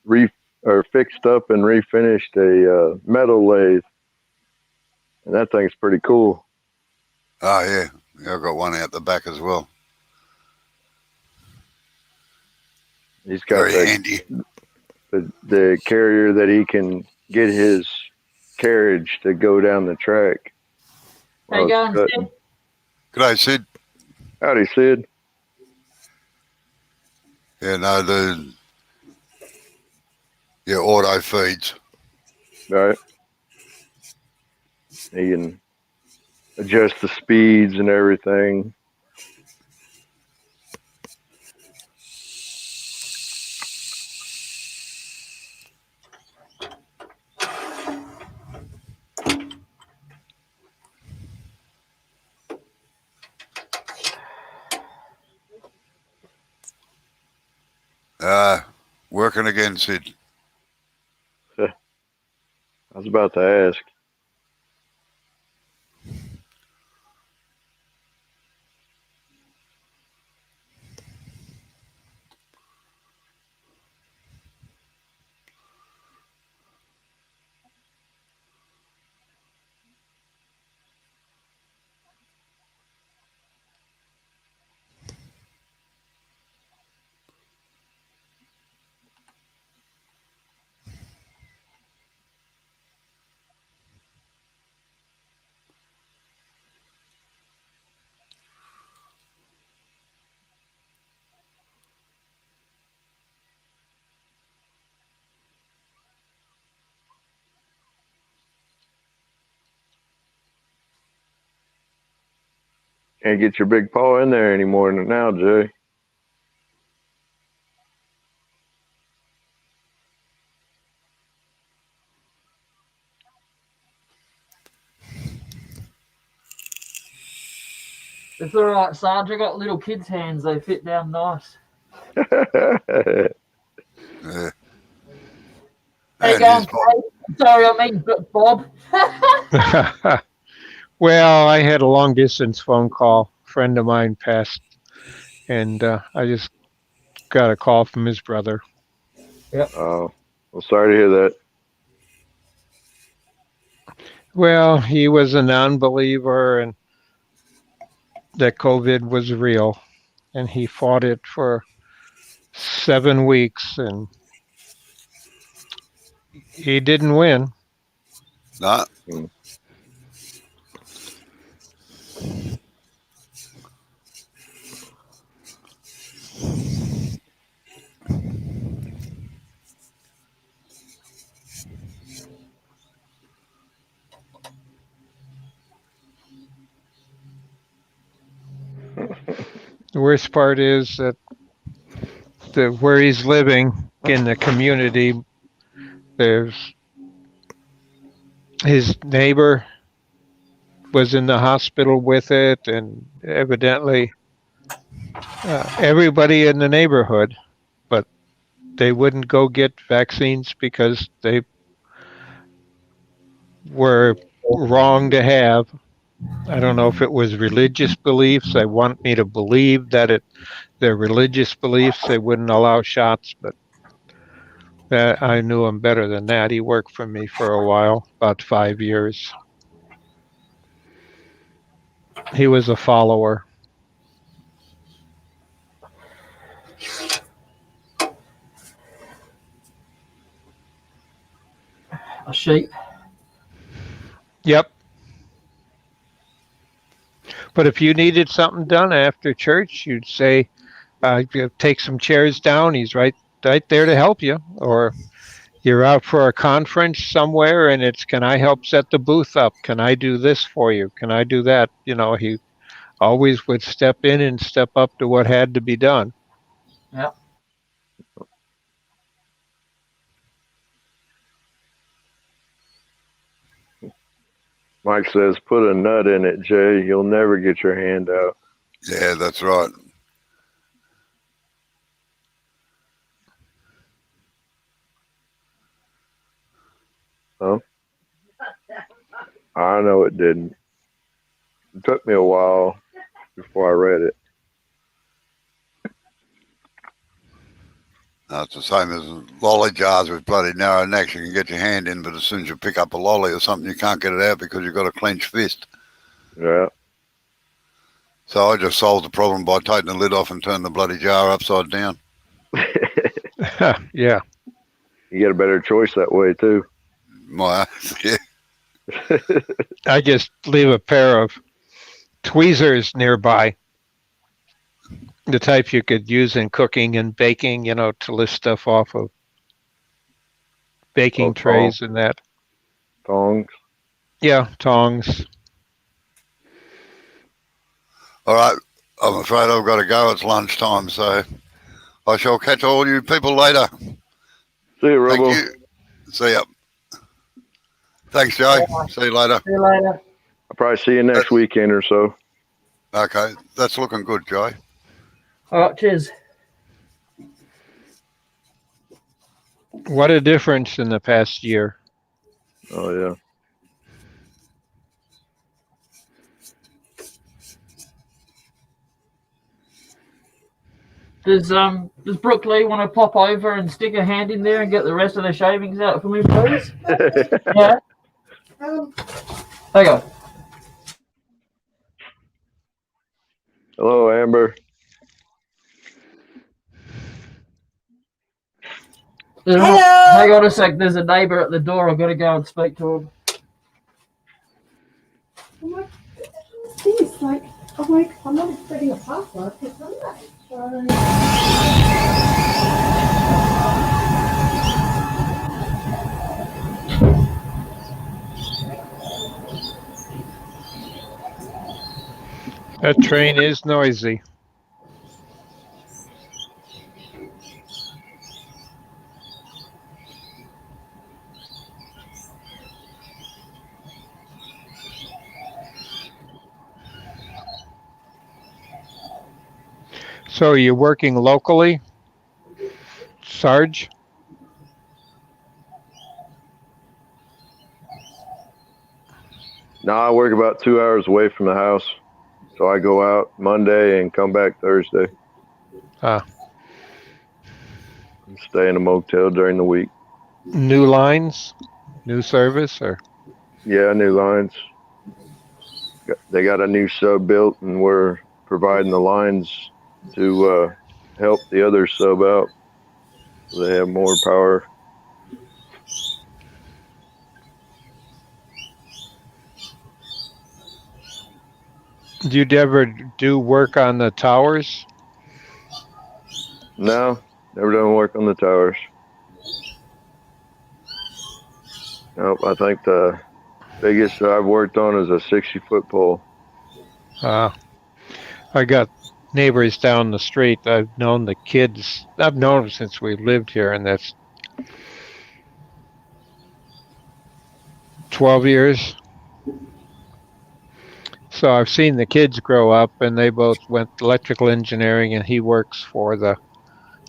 re or fixed up and refinished a metal lathe, and that thing's pretty cool. Oh, yeah. I've got one out the back as well. He's got Very handy. the carrier that he can get his carriage to go down the track. How you going, Sid? G'day, Sid. Howdy, Sid. Yeah, no, auto feeds. Right. He can adjust the speeds and everything. Working again, Sid. I was about to ask. Can't get your big paw in there anymore now, Jay. It's all right, Sarge. I got little kids' hands. They fit down nice. Yeah. How you And going, his Bob. Craig? Sorry, I mean Bob. Well, I had a long distance phone call. A friend of mine passed, and I just got a call from his brother. Oh, well, sorry to hear that. Well, he was a non-believer and that COVID was real, and he fought it for 7 weeks, and he didn't win. No, Mm. The worst part is that where he's living in the community, there's his neighbor was in the hospital with it, and evidently everybody in the neighborhood, but they wouldn't go get vaccines because they were wrong to have. I don't know if it was religious beliefs. They want me to believe that their religious beliefs they wouldn't allow shots, but I knew him better than that. He worked for me for a while, about 5 years. He was a follower. A sheep. Yep. But if you needed something done after church, you'd say, take some chairs down. He's right there to help you. Or you're out for a conference somewhere and it's, can I help set the booth up? Can I do this for you? Can I do that? He always would step in and step up to what had to be done. Yeah. Mike says, put a nut in it, Jay. You'll never get your hand out. yeah, that's right. Huh? I know it didn't. It took me a while before I read it. It's the same as lolly jars with bloody narrow necks. You can get your hand in, but as soon as you pick up a lolly or something, you can't get it out because you've got a clenched fist. Yeah. So I just solved the problem by taking the lid off and turning the bloody jar upside down. Yeah. You get a better choice that way too. Yeah. I just leave a pair of tweezers nearby, the type you could use in cooking and baking, to lift stuff off of baking trays and that. Tongs. Yeah, tongs. All right. I'm afraid I've got to go. It's lunchtime, so I shall catch all you people later. See you, Robo. Thank you. See ya. Thanks, Joe. See you later. See you later. I'll probably see you next weekend or so. Okay. That's looking good, Joe. All right, cheers. What a difference in the past year. Oh, yeah. Does Brooke Lee want to pop over and stick her hand in there and get the rest of the shavings out for me, please? Yeah. There you go. Hello, Amber. Hello. Hang on a sec. There's a neighbour at the door. I've got to go and speak to him. I'm like, it's like, I'm not expecting a password for Sunday. That train is noisy. So are you working locally, Sarge? No, I work about 2 hours away from the house. So I go out Monday and come back Thursday. Ah. And stay in a motel during the week. New lines? New service? Or? Yeah, new lines. They got a new sub built, and we're providing the lines to help the other sub out. So they have more power. Do you ever do work on the towers? No, never done work on the towers. Nope, I think the biggest I've worked on is a 60-foot pole. I got neighbors down the street. I've known the kids. I've known them since we lived here, and that's 12 years. So I've seen the kids grow up, and they both went electrical engineering, and he works for the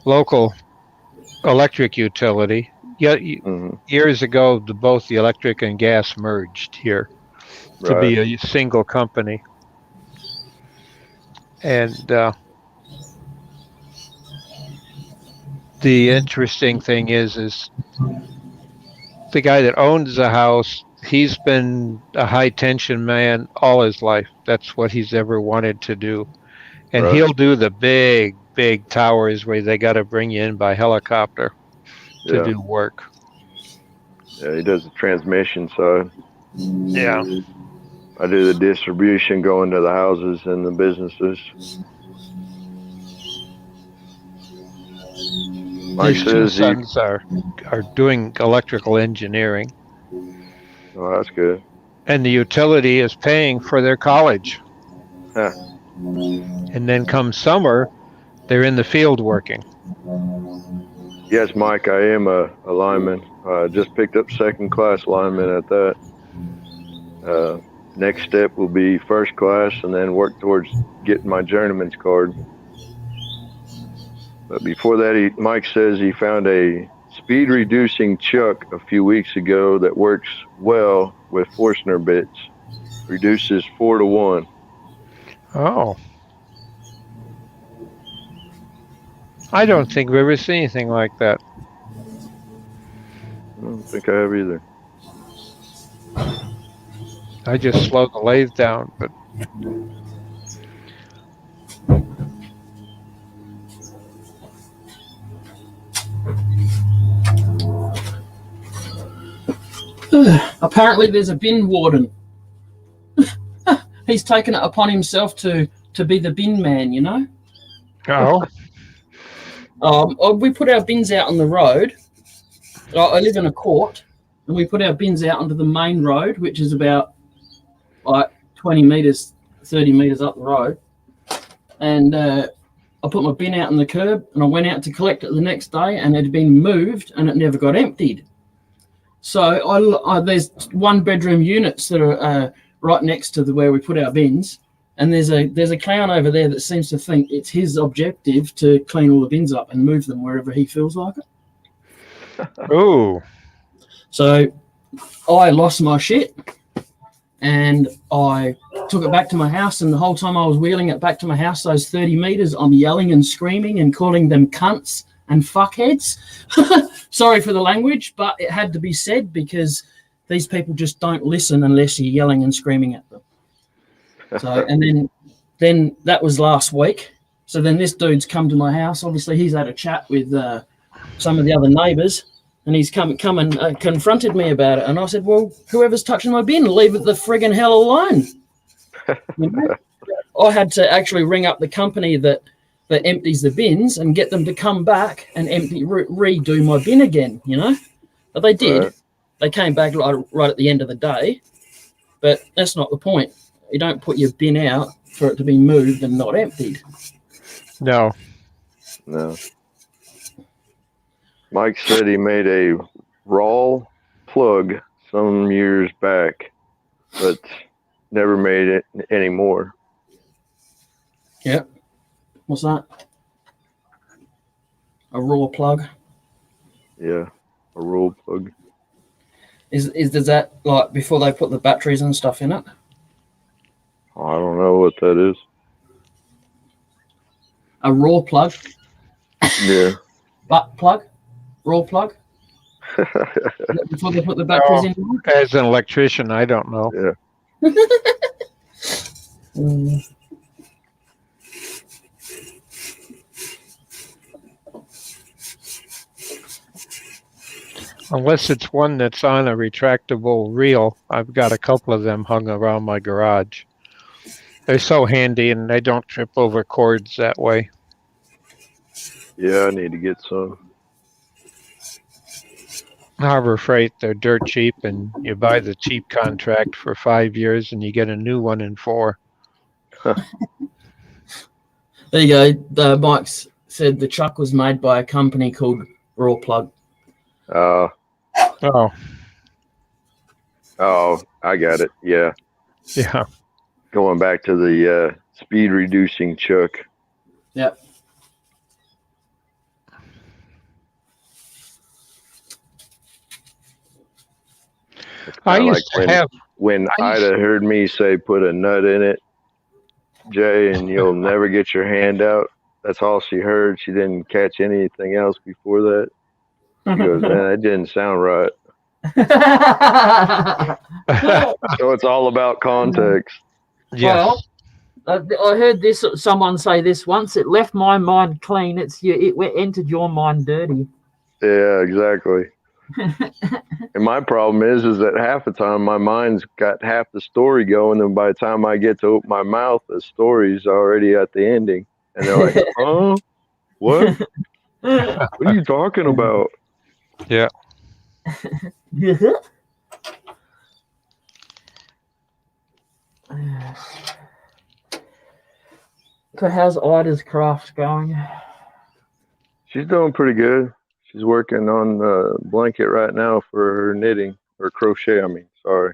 local electric utility. Yeah, years ago, both the electric and gas merged here to be a single company. And the interesting thing is the guy that owns the house, he's been a high tension man all his life. That's what he's ever wanted to do. And he'll do the big towers where they got to bring you in by helicopter to do work. Yeah, he does the transmission side. Yeah. I do the distribution going to the houses and the businesses. His two sons are doing electrical engineering. Oh, that's good. And the utility is paying for their college. Huh. And then come summer, they're in the field working. Yes, Mike, I am a lineman. Just picked up second class lineman at that. Next step will be first class and then work towards getting my journeyman's card. But before that, Mike says he found a speed reducing chuck a few weeks ago that works well with Forstner bits. Reduces 4 to 1. Oh. I don't think we've ever seen anything like that. I don't think I have either. I just slow the lathe down, but Apparently, there's a bin warden. He's taken it upon himself to be the bin man, you know? oh, We put our bins out on the road. I live in a court, and we put our bins out onto the main road, which is about like 20 metres, 30 metres up the road. And I put my bin out on the curb, and I went out to collect it the next day, and it had been moved, and it never got emptied. So there's one bedroom units that are right next to where we put our bins, and there's a clown over there that seems to think it's his objective to clean all the bins up and move them wherever he feels like it. ooh, So I lost my shit, and I took it back to my house, and the whole time I was wheeling it back to my house, those 30 metres, I'm yelling and screaming and calling them cunts and fuckheads. Sorry for the language, but it had to be said because these people just don't listen unless you're yelling and screaming at them. So, and then that was last week. So then this dude's come to my house. Obviously, he's had a chat with some of the other neighbours, and he's come and confronted me about it. And I said, well, whoever's touching my bin, leave it the friggin' hell alone. You know? I had to actually ring up the company that empties the bins and get them to come back and redo my bin again, you know. But they did. Right. They came back right at the end of the day. But that's not the point. You don't put your bin out for it to be moved and not emptied. no. No. Mike said he made a raw plug some years back, but never made it anymore. Yep. What's that? A raw plug? Yeah, a raw plug. Does that, like, before they put the batteries and stuff in it? I don't know what that is. A raw plug? Yeah. Butt plug? Raw plug? Before they put the batteries in? As an electrician, I don't know. Yeah. Unless it's one that's on a retractable reel. I've got a couple of them hung around my garage. They're so handy and they don't trip over cords that way. Yeah, I need to get some. Harbor Freight, they're dirt cheap, and you buy the cheap contract for 5 years and you get a new one in 4. There you go. Mike said the truck was made by a company called Raw Plug. Oh, Oh, I got it. Yeah. yeah. Going back to the speed reducing chuck. Yep. I used to have. When Ida heard me say put a nut in it, Jay, and you'll never get your hand out. That's all she heard. She didn't catch anything else before that. She goes, man, that didn't sound right. So it's all about context. Yes. Well, I heard someone say this once. It left my mind clean. It entered your mind dirty. Yeah, exactly. And my problem is that half the time my mind's got half the story going, and by the time I get to open my mouth, the story's already at the ending. And they're like, huh? What? What are you talking about? Yeah. So how's Ida's craft going? She's doing pretty good. She's working on a blanket right now for her knitting, or crochet, I mean, sorry.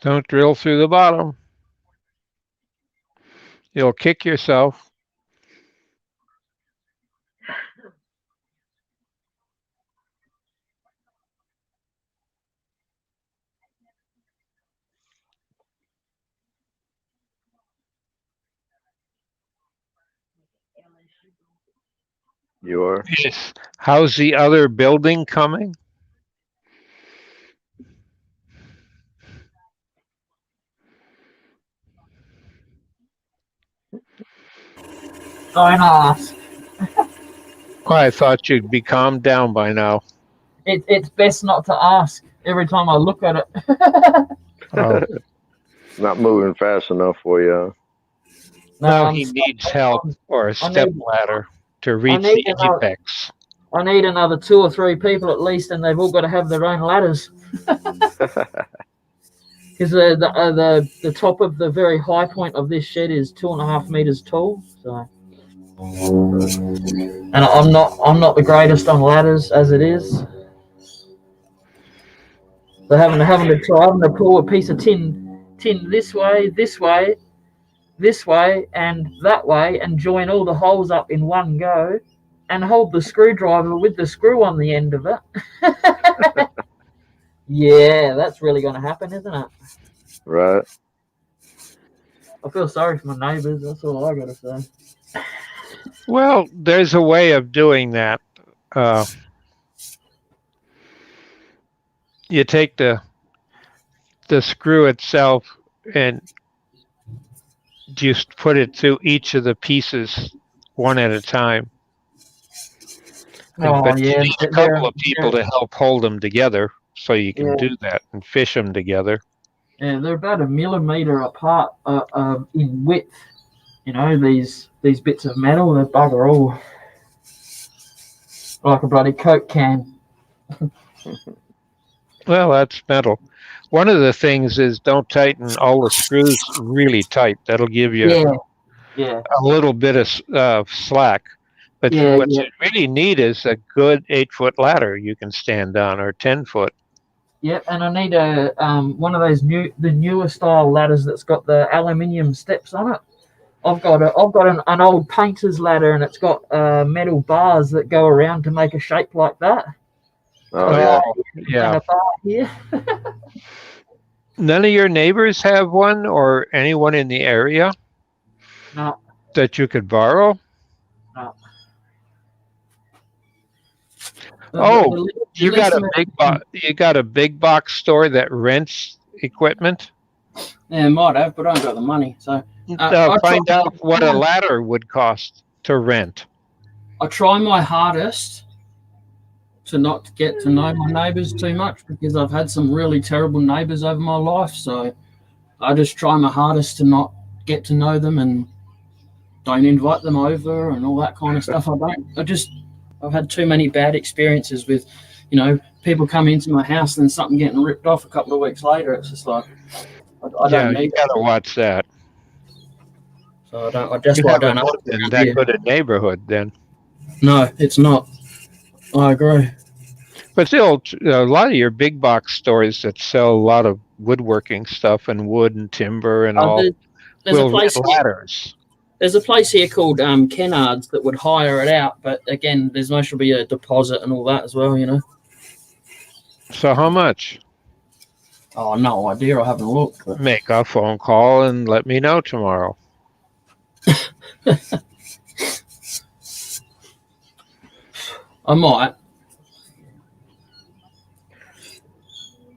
Don't drill through the bottom. You'll kick yourself. You are? Yes. How's the other building coming? Don't ask. Well, I thought you'd be calmed down by now. It's best not to ask every time I look at it. Oh, Not moving fast enough for you. now I'm he stuck. needs help or a I step need, ladder to I reach need the another. apex. I need another 2 or 3 people at least, and they've all got to have their own ladders. Because the top of the very high point of this shed is 2.5 meters tall. So, and I'm not the greatest on ladders as it is. So having to pull a piece of tin this way, and that way, and join all the holes up in one go, and hold the screwdriver with the screw on the end of it. Yeah, that's really going to happen, isn't it? Right. I feel sorry for my neighbours. That's all I got to say. Well, there's a way of doing that. You take the screw itself and just put it through each of the pieces one at a time. Oh But you yeah, need a couple of people to help hold them together, so you can do that and fish them together. yeah, they're about 1 millimeter apart in width. You know, these bits of metal, they're bugger all, like a bloody Coke can. Well, that's metal. One of the things is don't tighten all the screws really tight. That'll give you Yeah, a little bit of slack. But yeah. what you really need is a good 8-foot ladder you can stand on, or 10-foot. Yep, and I need one of those newer style ladders that's got the aluminium steps on it. I've got an old painter's ladder, and it's got metal bars that go around to make a shape like that. Oh, yeah. Yeah. And a bar here. None of your neighbors have one, or anyone in the area No, that you could borrow? no. Oh, you got a big box store that rents equipment? Yeah, might have, but I don't got the money. So Find out what a ladder would cost to rent. I try my hardest to not get to know my neighbours too much, because I've had some really terrible neighbours over my life. So I just try my hardest to not get to know them and don't invite them over and all that kind of stuff. I've had too many bad experiences with, people come into my house and something getting ripped off a couple of weeks later. It's just like, I don't need you got to watch that. So that's why I don't know. In that good a neighborhood, then. No, it's not. I agree. But still, a lot of your big box stores that sell a lot of woodworking stuff and wood and timber and all will rent ladders. There's a place here called Kennard's that would hire it out, but again, there's mostly be a deposit and all that as well, So how much? Oh, no idea. I haven't looked. But... Make a phone call and let me know tomorrow. I might.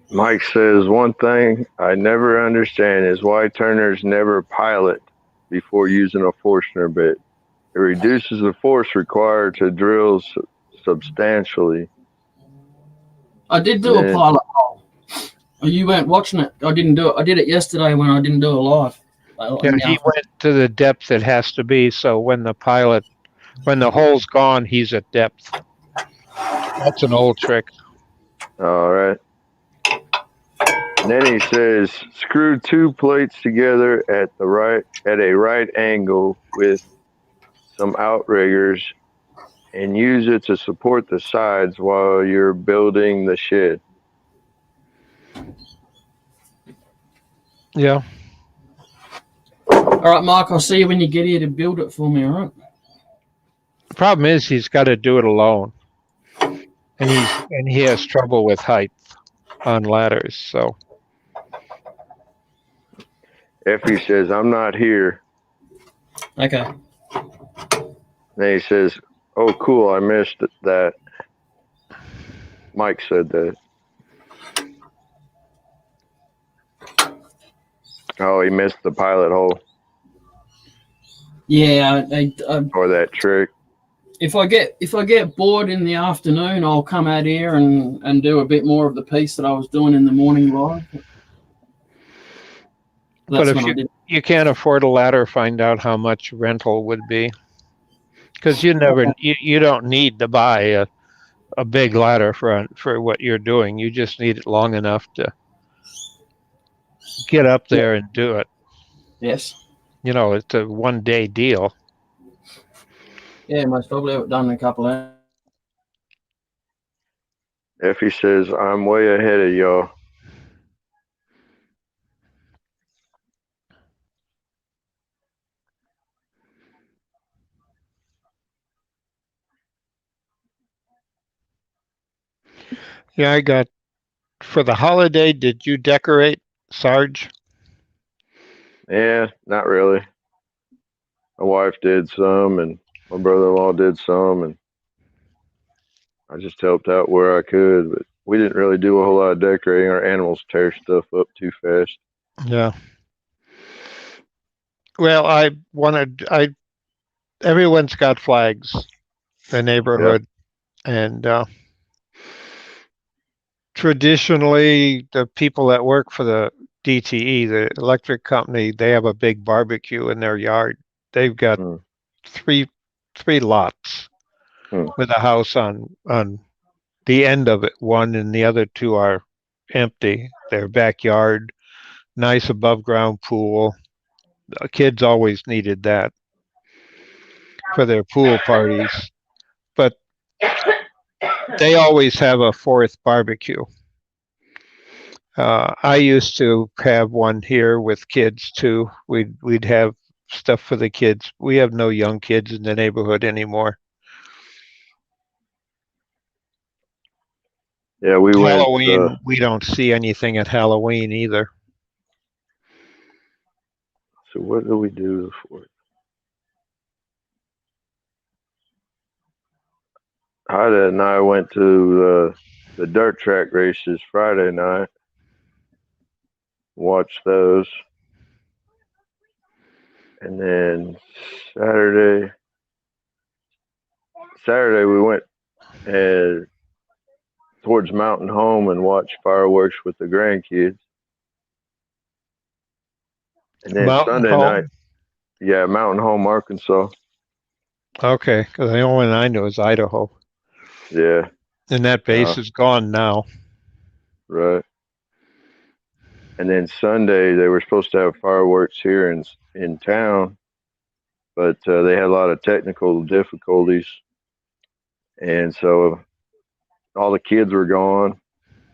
Mike says, one thing I never understand is why turners never pilot before using a Forstner bit. It reduces the force required to drill substantially. I did do a pilot hole. You weren't watching it. I didn't do it. I did it yesterday when I didn't do it live. Yeah, he went to the depth it has to be, so when the hole's gone, he's at depth. That's an old trick. All right. And then he says, screw 2 plates together at a right angle with some outriggers and use it to support the sides while you're building the shed. Yeah. All right, Mike, I'll see you when you get here to build it for me, all right? The problem is he's got to do it alone, and he has trouble with height on ladders. So Effie says, I'm not here. Okay. Then he says, oh, cool, I missed that. Mike said that. Oh, he missed the pilot hole Yeah, or that trick. if I get bored in the afternoon, I'll come out here and do a bit more of the piece that I was doing in the morning live. but That's if when I did. you can't afford a ladder, find out how much rental would be, because you don't need to buy a big ladder for what you're doing. You just need it long enough to get up there and do it. Yes. It's a 1 day deal. Yeah, most probably have it done in a couple of hours. Effie says, I'm way ahead of y'all. Yeah, I got for the holiday. Did you decorate, Sarge? Yeah, not really. My wife did some, and my brother-in-law did some, and I just helped out where I could. But we didn't really do a whole lot of decorating. Our animals tear stuff up too fast. Yeah. Well, everyone's got flags, the neighborhood, and traditionally the people that work for the DTE, the electric company, they have a big barbecue in their yard. They've got three lots with a house on the end of it. One and the other two are empty. Their backyard, nice above ground pool. The kids always needed that for their pool parties, but they always have a fourth barbecue. I used to have one here with kids too. We'd have stuff for the kids. We have no young kids in the neighborhood anymore. Yeah, we went. Halloween, we don't see anything at Halloween either. So what do we do for it? Ida and I went to the dirt track races Friday night. Watched those. And then Saturday we went towards Mountain Home and watched fireworks with the grandkids. And then Mountain Sunday Home? night, yeah, Mountain Home, Arkansas. Okay, because the only one I know is Idaho. Yeah. And that base is gone now. Right. And then Sunday they were supposed to have fireworks here in town, but they had a lot of technical difficulties, and so all the kids were gone,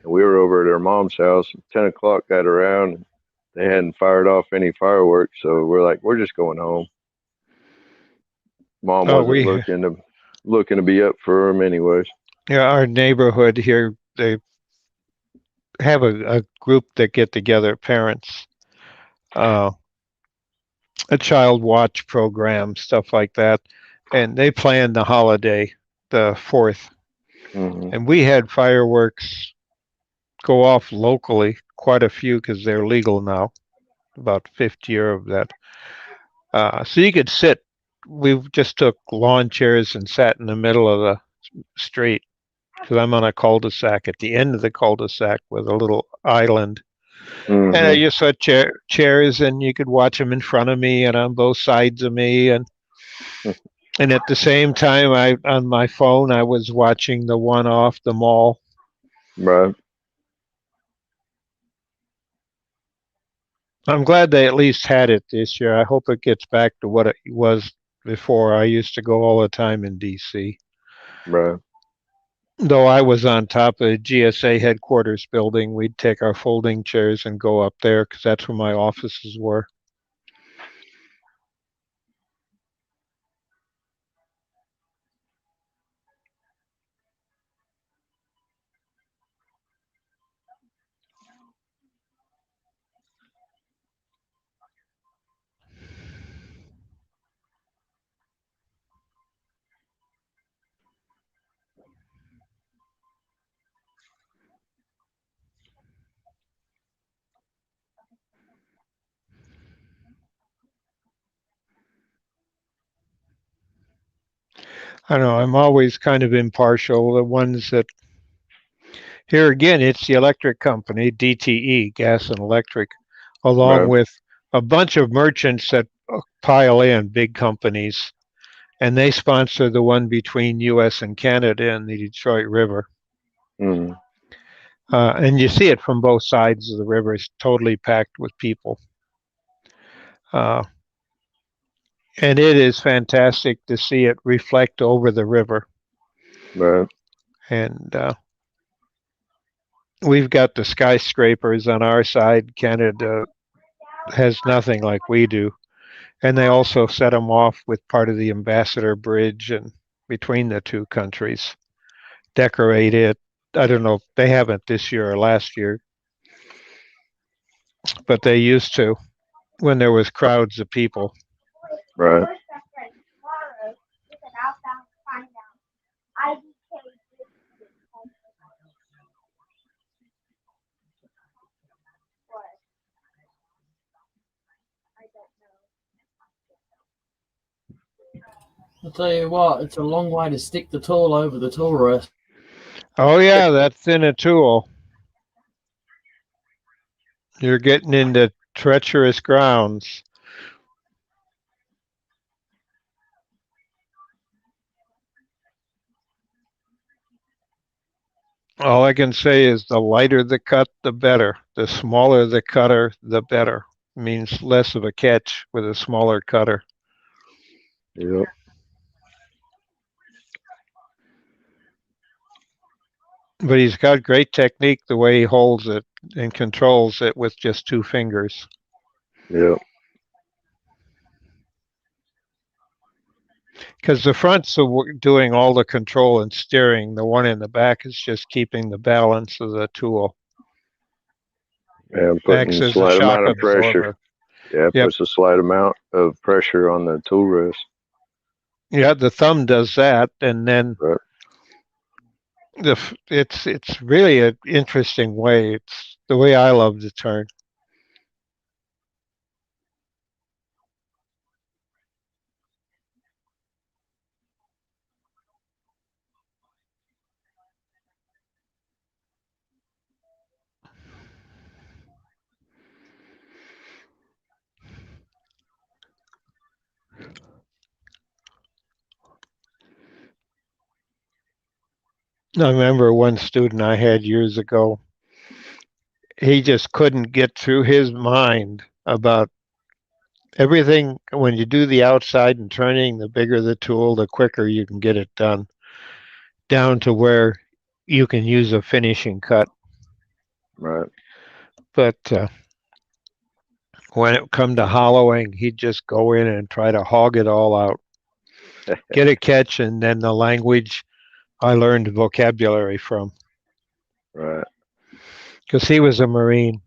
and we were over at our mom's house. 10 o'clock got around, and they hadn't fired off any fireworks, so we're like, we're just going home. Mom wasn't looking to be up for them anyways. Yeah, our neighborhood here, they have a group that get together, parents, a child watch program, stuff like that, and they plan the holiday, the 4th, and we had fireworks go off locally, quite a few because they're legal now, about 50 of that. So you could sit. We just took lawn chairs and sat in the middle of the street because I'm on a cul-de-sac at the end of the cul-de-sac with a little island. And I just had chairs, and you could watch them in front of me and on both sides of me, and at the same time, on my phone I was watching the one off the mall. Right. I'm glad they at least had it this year. I hope it gets back to what it was before. I used to go all the time in DC. Right. Though I was on top of the GSA headquarters building, we'd take our folding chairs and go up there because that's where my offices were. I don't know. I'm always kind of impartial. The ones that here again, it's the electric company, DTE, Gas and Electric, along Right. with a bunch of merchants that pile in, big companies, and they sponsor the one between U.S. and Canada and the Detroit River. Mm. And you see it from both sides of the river. It's totally packed with people. Uh, and it is fantastic to see it reflect over the river. Right. And we've got the skyscrapers on our side. Canada has nothing like we do. And they also set them off with part of the Ambassador Bridge and between the two countries. Decorate it. I don't know if they haven't this year or last year, but they used to when there was crowds of people. Right. I'll tell you what, it's a long way to stick the tool over the tool rest. Oh yeah, that's in a tool. You're getting into treacherous grounds. All I can say is the lighter the cut, the better. The smaller the cutter, the better. Means less of a catch with a smaller cutter. Yep. But he's got great technique the way he holds it and controls it with just two fingers. Yep. Because the front's doing all the control and steering. The one in the back is just keeping the balance of the tool. And Acts putting a as a slight shock amount of pressure. absorber. Yeah, Yep. puts a slight amount of pressure on the tool rest. Yeah, the thumb does that, and then Right. it's really an interesting way. It's the way I love to turn. I remember one student I had years ago. He just couldn't get through his mind about everything. When you do the outside and turning, the bigger the tool, the quicker you can get it done, down to where you can use a finishing cut. Right. But when it come to hollowing, he'd just go in and try to hog it all out, get a catch, and then the language I learned vocabulary from. Right. Because he was a Marine.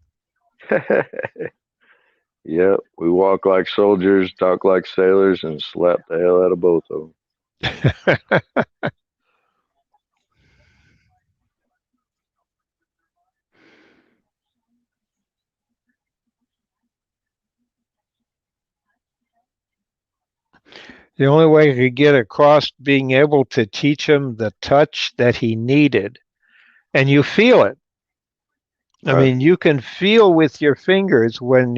Yep. We walk like soldiers, talk like sailors, and slap the hell out of both of them. The only way he could get across being able to teach him the touch that he needed. And you feel it. I mean, you can feel with your fingers when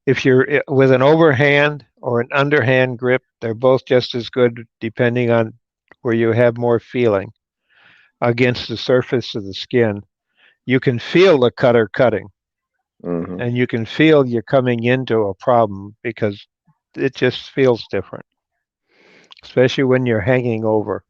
if you're with an overhand or an underhand grip, they're both just as good depending on where you have more feeling against the surface of the skin. You can feel the cutter cutting, and you can feel you're coming into a problem because it just feels different, especially when you're hanging over.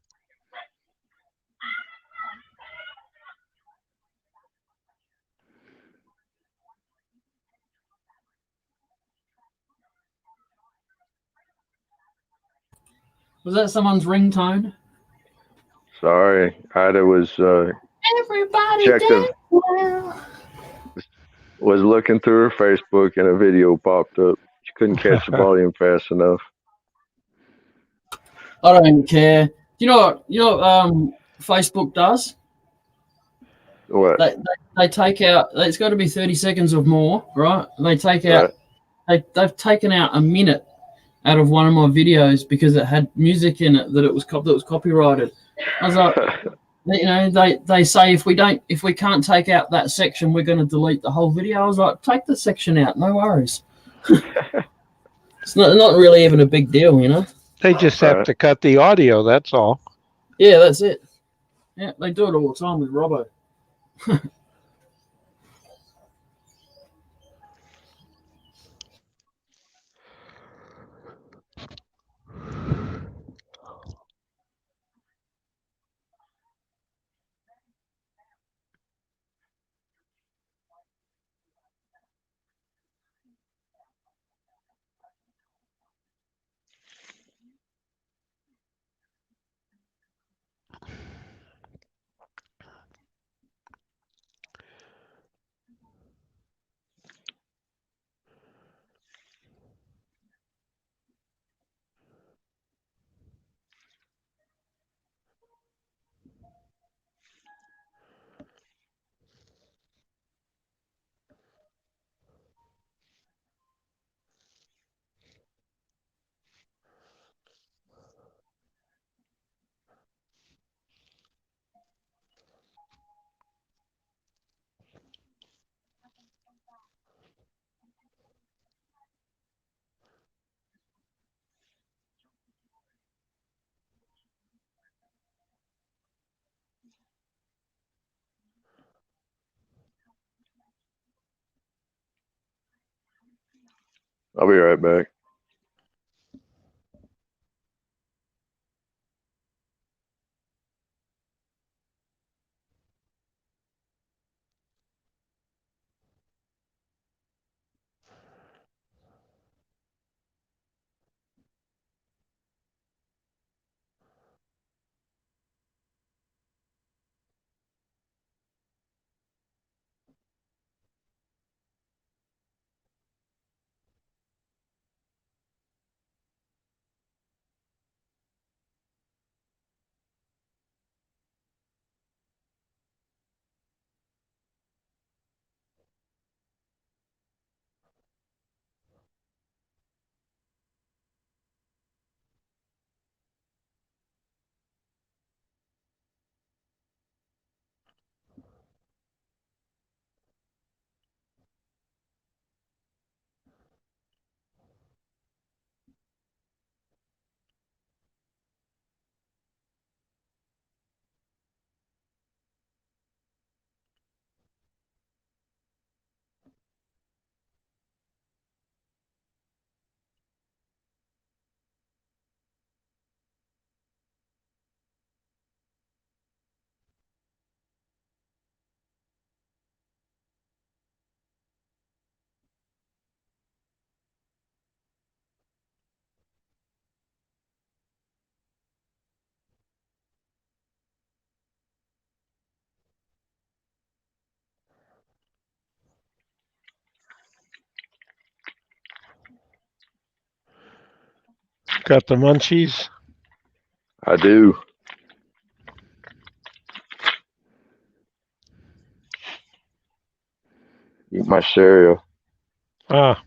Was that someone's ringtone? Sorry, Ida was Everybody was looking through her Facebook and a video popped up. She couldn't catch the volume fast enough. I don't care. You know what Facebook does? What? They take out. It's got to be 30 seconds or more, right? They take out. Right. They've taken out a minute out of one of my videos because it had music in it that was copyrighted. I was like, they say if we can't take out that section, we're going to delete the whole video. I was like, take the section out, no worries. It's not really even a big deal, They just have to cut the audio, that's all. Yeah, that's it. Yeah, they do it all the time with Robbo. I'll be right back. Got the munchies? I do. Eat my cereal. Ah,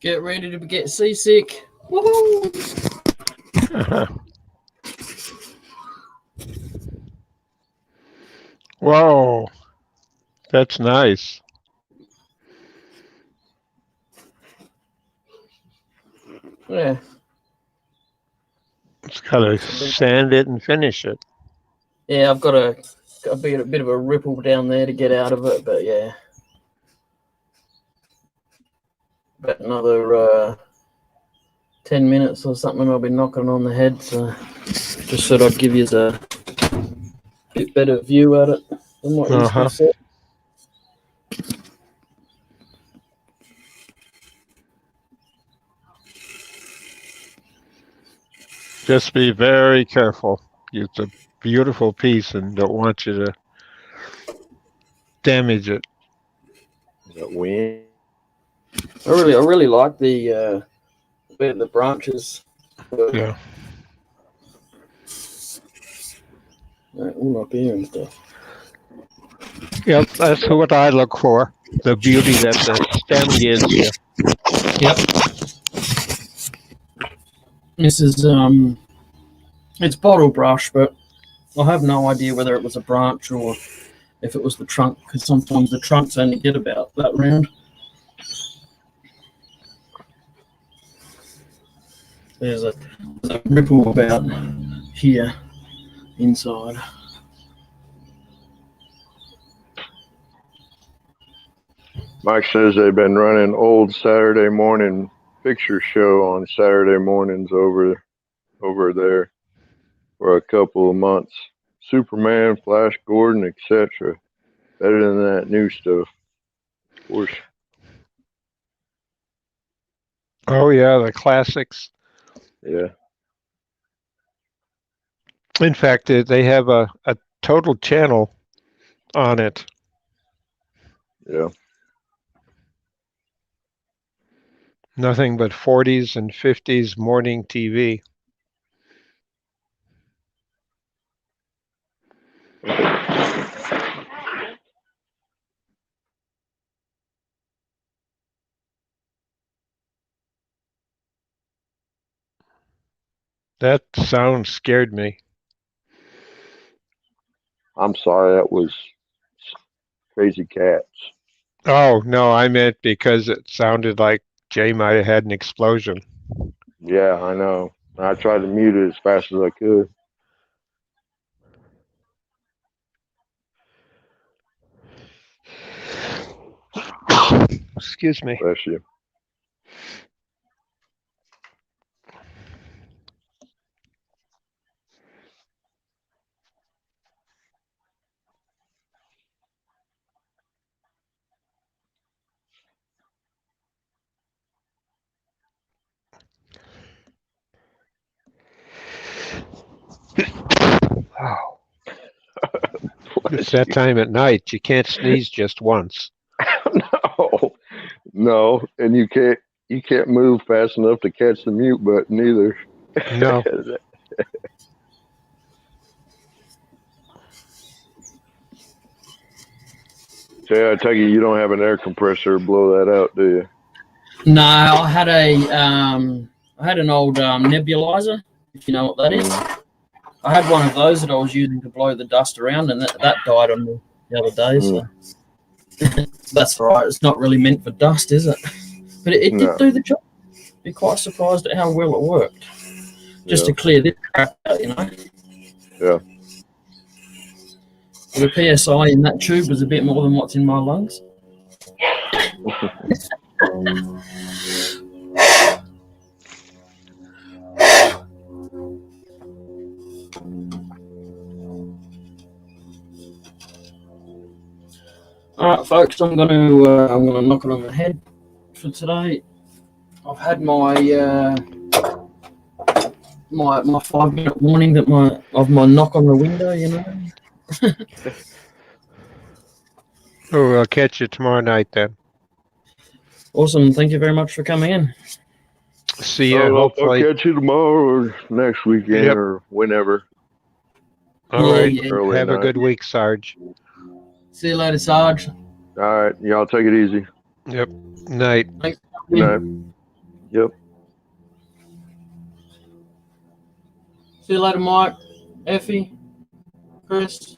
Get ready to get seasick. Woohoo! Whoa, that's nice. Yeah. It's got to sand it and finish it. Yeah, I've got a bit of a ripple down there to get out of it, but yeah. About another 10 minutes or something, I'll be knocking on the head. So just thought I'd give you a bit better view at it than what he's Uh-huh. said. Just be very careful. It's a beautiful piece and don't want you to damage it. That wind. I really like the bit of the branches. Yeah. All up here and stuff. Yep, that's what I look for. The beauty that the stem gives you. Yep. This is it's bottle brush, but I have no idea whether it was a branch or if it was the trunk, because sometimes the trunks only get about that round. There's a ripple about here inside. Mike says they've been running old Saturday morning picture show on Saturday mornings over there for a couple of months. Superman, Flash Gordon, etc. Better than that new stuff, of course. Oh yeah, the classics. Yeah. In fact, they have a total channel on it. Yeah. Nothing but 40s and 50s morning TV. That sound scared me. I'm sorry, that was Crazy Cats. Oh, no, I meant because it sounded like Jay might have had an explosion. Yeah, I know. I tried to mute it as fast as I could. Excuse me. Bless you. Wow. It's that time at night. You can't sneeze just once. No, no, and you can't move fast enough to catch the mute button either. No. Jay, I take it you don't have an air compressor to blow that out, do you? No, I had an old nebulizer, if you know what that is. I had one of those that I was using to blow the dust around, and that died on me the other day. So that's all right. It's not really meant for dust, is it? But it did do the job. Be quite surprised at how well it worked. Just to clear this crap out, you know. Yeah. The PSI in that tube was a bit more than what's in my lungs. All right, folks, I'm gonna knock it on the head for today. I've had my my 5-minute warning that my knock on the window, you know. Oh, I'll catch you tomorrow night then. Awesome. Thank you very much for coming in. See you. Hopefully. I'll catch you tomorrow or next weekend or whenever. All right. Early Have night. a good week, Sarge. See you later, Sarge. All right. Y'all take it easy. Yep. Night. Thanks. Good night. Yep. See you later, Mike, Effie, Chris.